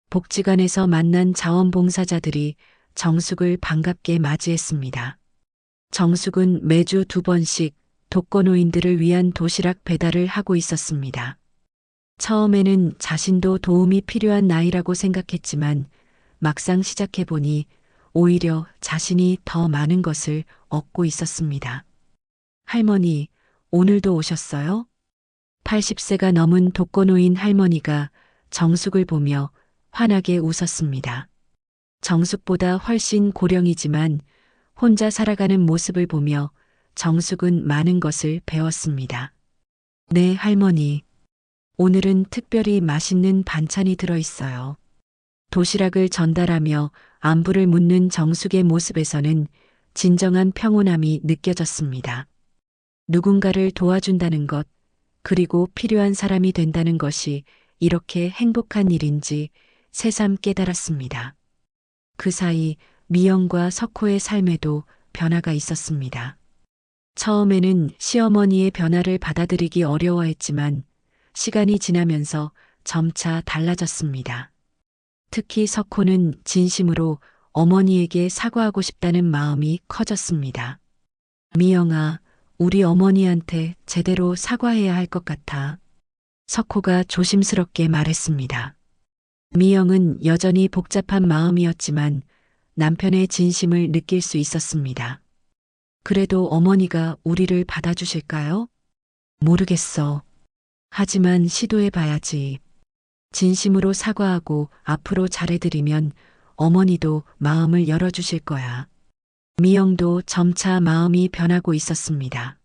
복지관에서 만난 자원봉사자들이 정숙을 반갑게 맞이했습니다. 정숙은 매주 2번씩 독거노인들을 위한 도시락 배달을 하고 있었습니다. 처음에는 자신도 도움이 필요한 나이라고 생각했지만 막상 시작해보니 오히려 자신이 더 많은 것을 얻고 있었습니다. 할머니, 오늘도 오셨어요? 80세가 넘은 독거노인 할머니가 정숙을 보며 환하게 웃었습니다. 정숙보다 훨씬 고령이지만 혼자 살아가는 모습을 보며 정숙은 많은 것을 배웠습니다. 네, 할머니. 오늘은 특별히 맛있는 반찬이 들어 있어요. 도시락을 전달하며 안부를 묻는 정숙의 모습에서는 진정한 평온함이 느껴졌습니다. 누군가를 도와준다는 것, 그리고 필요한 사람이 된다는 것이 이렇게 행복한 일인지 새삼 깨달았습니다. 그 사이 미영과 석호의 삶에도 변화가 있었습니다. 처음에는 시어머니의 변화를 받아들이기 어려워했지만 시간이 지나면서 점차 달라졌습니다. 특히 석호는 진심으로 어머니에게 사과하고 싶다는 마음이 커졌습니다. 미영아, 우리 어머니한테 제대로 사과해야 할 것 같아. 석호가 조심스럽게 말했습니다. 미영은 여전히 복잡한 마음이었지만 남편의 진심을 느낄 수 있었습니다. 그래도 어머니가 우리를 받아주실까요? 모르겠어. 하지만 시도해봐야지. 진심으로 사과하고 앞으로 잘해드리면 어머니도 마음을 열어주실 거야. 미영도 점차 마음이 변하고 있었습니다.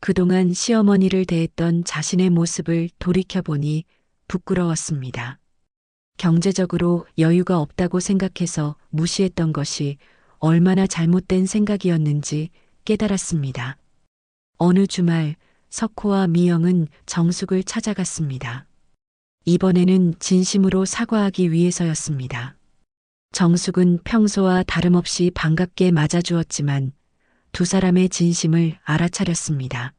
그동안 시어머니를 대했던 자신의 모습을 돌이켜보니 부끄러웠습니다. 경제적으로 여유가 없다고 생각해서 무시했던 것이 얼마나 잘못된 생각이었는지 깨달았습니다. 어느 주말 석호와 미영은 정숙을 찾아갔습니다. 이번에는 진심으로 사과하기 위해서였습니다. 정숙은 평소와 다름없이 반갑게 맞아주었지만 두 사람의 진심을 알아차렸습니다.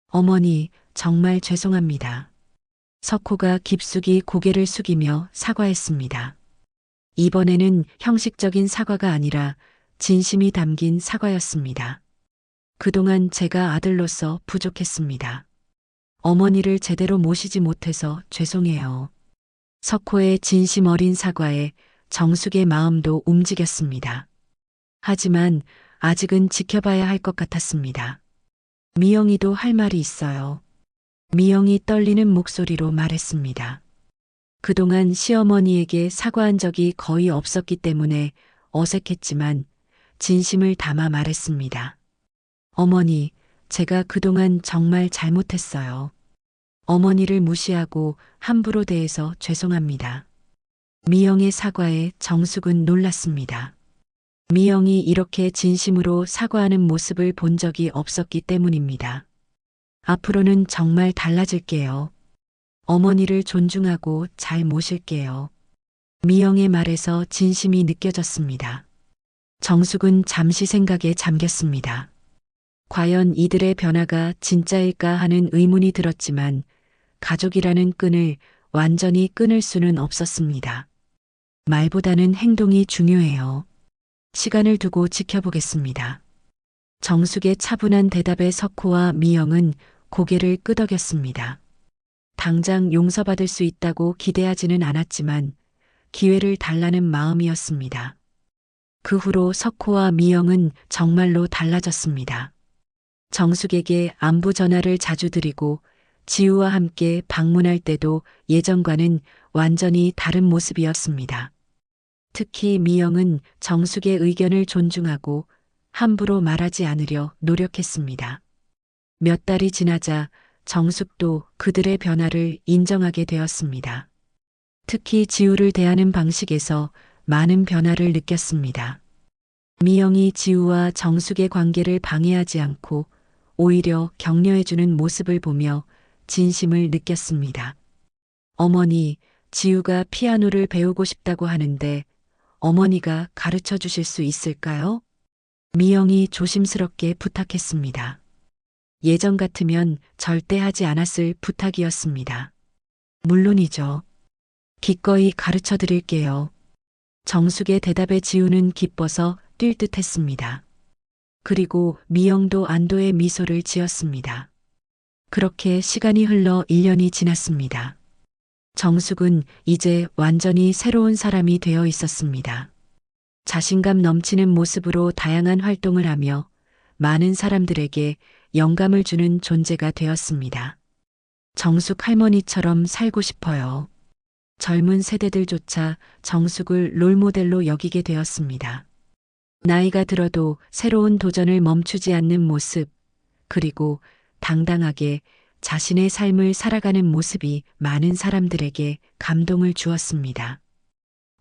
어머니, 정말 죄송합니다. 석호가 깊숙이 고개를 숙이며 사과했습니다. 이번에는 형식적인 사과가 아니라 진심이 담긴 사과였습니다. 그동안 제가 아들로서 부족했습니다. 어머니를 제대로 모시지 못해서 죄송해요. 석호의 진심 어린 사과에 정숙의 마음도 움직였습니다. 하지만 아직은 지켜봐야 할 것 같았습니다. 미영이도 할 말이 있어요. 미영이 떨리는 목소리로 말했습니다. 그동안 시어머니에게 사과한 적이 거의 없었기 때문에 어색했지만 진심을 담아 말했습니다. 어머니, 제가 그동안 정말 잘못했어요. 어머니를 무시하고 함부로 대해서 죄송합니다. 미영의 사과에 정숙은 놀랐습니다. 미영이 이렇게 진심으로 사과하는 모습을 본 적이 없었기 때문입니다. 앞으로는 정말 달라질게요. 어머니를 존중하고 잘 모실게요. 미영의 말에서 진심이 느껴졌습니다. 정숙은 잠시 생각에 잠겼습니다. 과연 이들의 변화가 진짜일까 하는 의문이 들었지만 가족이라는 끈을 완전히 끊을 수는 없었습니다. 말보다는 행동이 중요해요. 시간을 두고 지켜보겠습니다. 정숙의 차분한 대답에 석호와 미영은 고개를 끄덕였습니다. 당장 용서받을 수 있다고 기대하지는 않았지만 기회를 달라는 마음이었습니다. 그 후로 석호와 미영은 정말로 달라졌습니다. 정숙에게 안부 전화를 자주 드리고 지우와 함께 방문할 때도 예전과는 완전히 다른 모습이었습니다. 특히 미영은 정숙의 의견을 존중하고 함부로 말하지 않으려 노력했습니다. 몇 달이 지나자 정숙도 그들의 변화를 인정하게 되었습니다. 특히 지우를 대하는 방식에서 많은 변화를 느꼈습니다. 미영이 지우와 정숙의 관계를 방해하지 않고 오히려 격려해주는 모습을 보며 진심을 느꼈습니다. 어머니, 지우가 피아노를 배우고 싶다고 하는데 어머니가 가르쳐 주실 수 있을까요? 미영이 조심스럽게 부탁했습니다. 예전 같으면 절대 하지 않았을 부탁이었습니다. 물론이죠. 기꺼이 가르쳐 드릴게요. 정숙의 대답에 지우는 기뻐서 뛸 듯 했습니다. 그리고 미영도 안도의 미소를 지었습니다. 그렇게 시간이 흘러 1년이 지났습니다. 정숙은 이제 완전히 새로운 사람이 되어 있었습니다. 자신감 넘치는 모습으로 다양한 활동을 하며 많은 사람들에게 영감을 주는 존재가 되었습니다. 정숙 할머니처럼 살고 싶어요. 젊은 세대들조차 정숙을 롤모델로 여기게 되었습니다. 나이가 들어도 새로운 도전을 멈추지 않는 모습, 그리고 당당하게 자신의 삶을 살아가는 모습이 많은 사람들에게 감동을 주었습니다.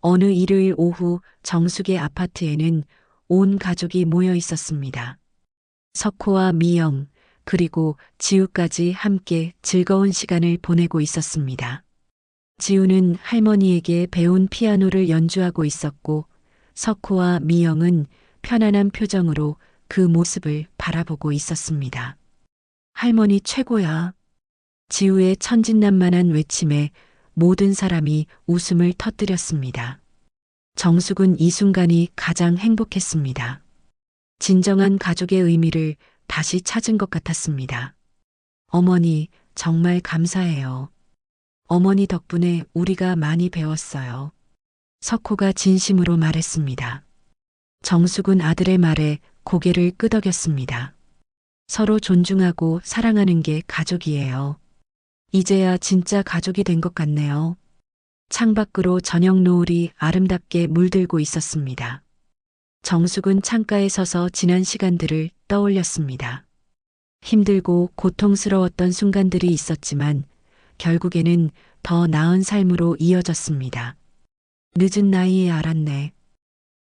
어느 일요일 오후 정숙의 아파트에는 온 가족이 모여 있었습니다. 석호와 미영, 그리고 지우까지 함께 즐거운 시간을 보내고 있었습니다. 지우는 할머니에게 배운 피아노를 연주하고 있었고, 석호와 미영은 편안한 표정으로 그 모습을 바라보고 있었습니다. 할머니 최고야. 지우의 천진난만한 외침에 모든 사람이 웃음을 터뜨렸습니다. 정숙은 이 순간이 가장 행복했습니다. 진정한 가족의 의미를 다시 찾은 것 같았습니다. 어머니, 정말 감사해요. 어머니 덕분에 우리가 많이 배웠어요. 석호가 진심으로 말했습니다. 정숙은 아들의 말에 고개를 끄덕였습니다. 서로 존중하고 사랑하는 게 가족이에요. 이제야 진짜 가족이 된 것 같네요. 창밖으로 저녁 노을이 아름답게 물들고 있었습니다. 정숙은 창가에 서서 지난 시간들을 떠올렸습니다. 힘들고 고통스러웠던 순간들이 있었지만 결국에는 더 나은 삶으로 이어졌습니다. 늦은 나이에 알았네.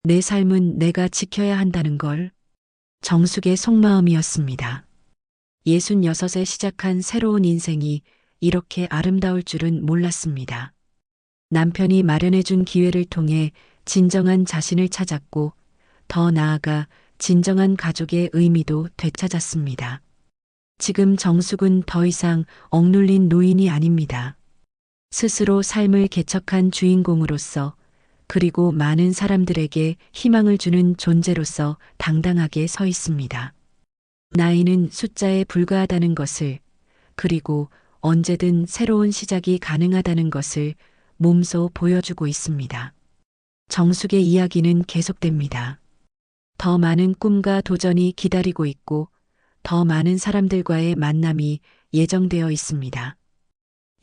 내 삶은 내가 지켜야 한다는 걸. 정숙의 속마음이었습니다. 66에 시작한 새로운 인생이 이렇게 아름다울 줄은 몰랐습니다. 남편이 마련해준 기회를 통해 진정한 자신을 찾았고, 더 나아가 진정한 가족의 의미도 되찾았습니다. 지금 정숙은 더 이상 억눌린 노인이 아닙니다. 스스로 삶을 개척한 주인공으로서, 그리고 많은 사람들에게 희망을 주는 존재로서 당당하게 서 있습니다. 나이는 숫자에 불과하다는 것을, 그리고 언제든 새로운 시작이 가능하다는 것을 몸소 보여주고 있습니다. 정숙의 이야기는 계속됩니다. 더 많은 꿈과 도전이 기다리고 있고, 더 많은 사람들과의 만남이 예정되어 있습니다.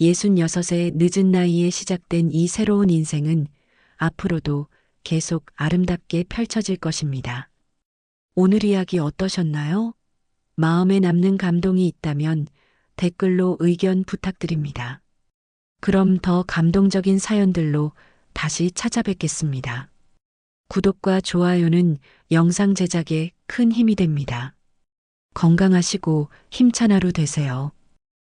66의 늦은 나이에 시작된 이 새로운 인생은 앞으로도 계속 아름답게 펼쳐질 것입니다. 오늘 이야기 어떠셨나요? 마음에 남는 감동이 있다면 댓글로 의견 부탁드립니다. 그럼 더 감동적인 사연들로 다시 찾아뵙겠습니다. 구독과 좋아요는 영상 제작에 큰 힘이 됩니다. 건강하시고 힘찬 하루 되세요.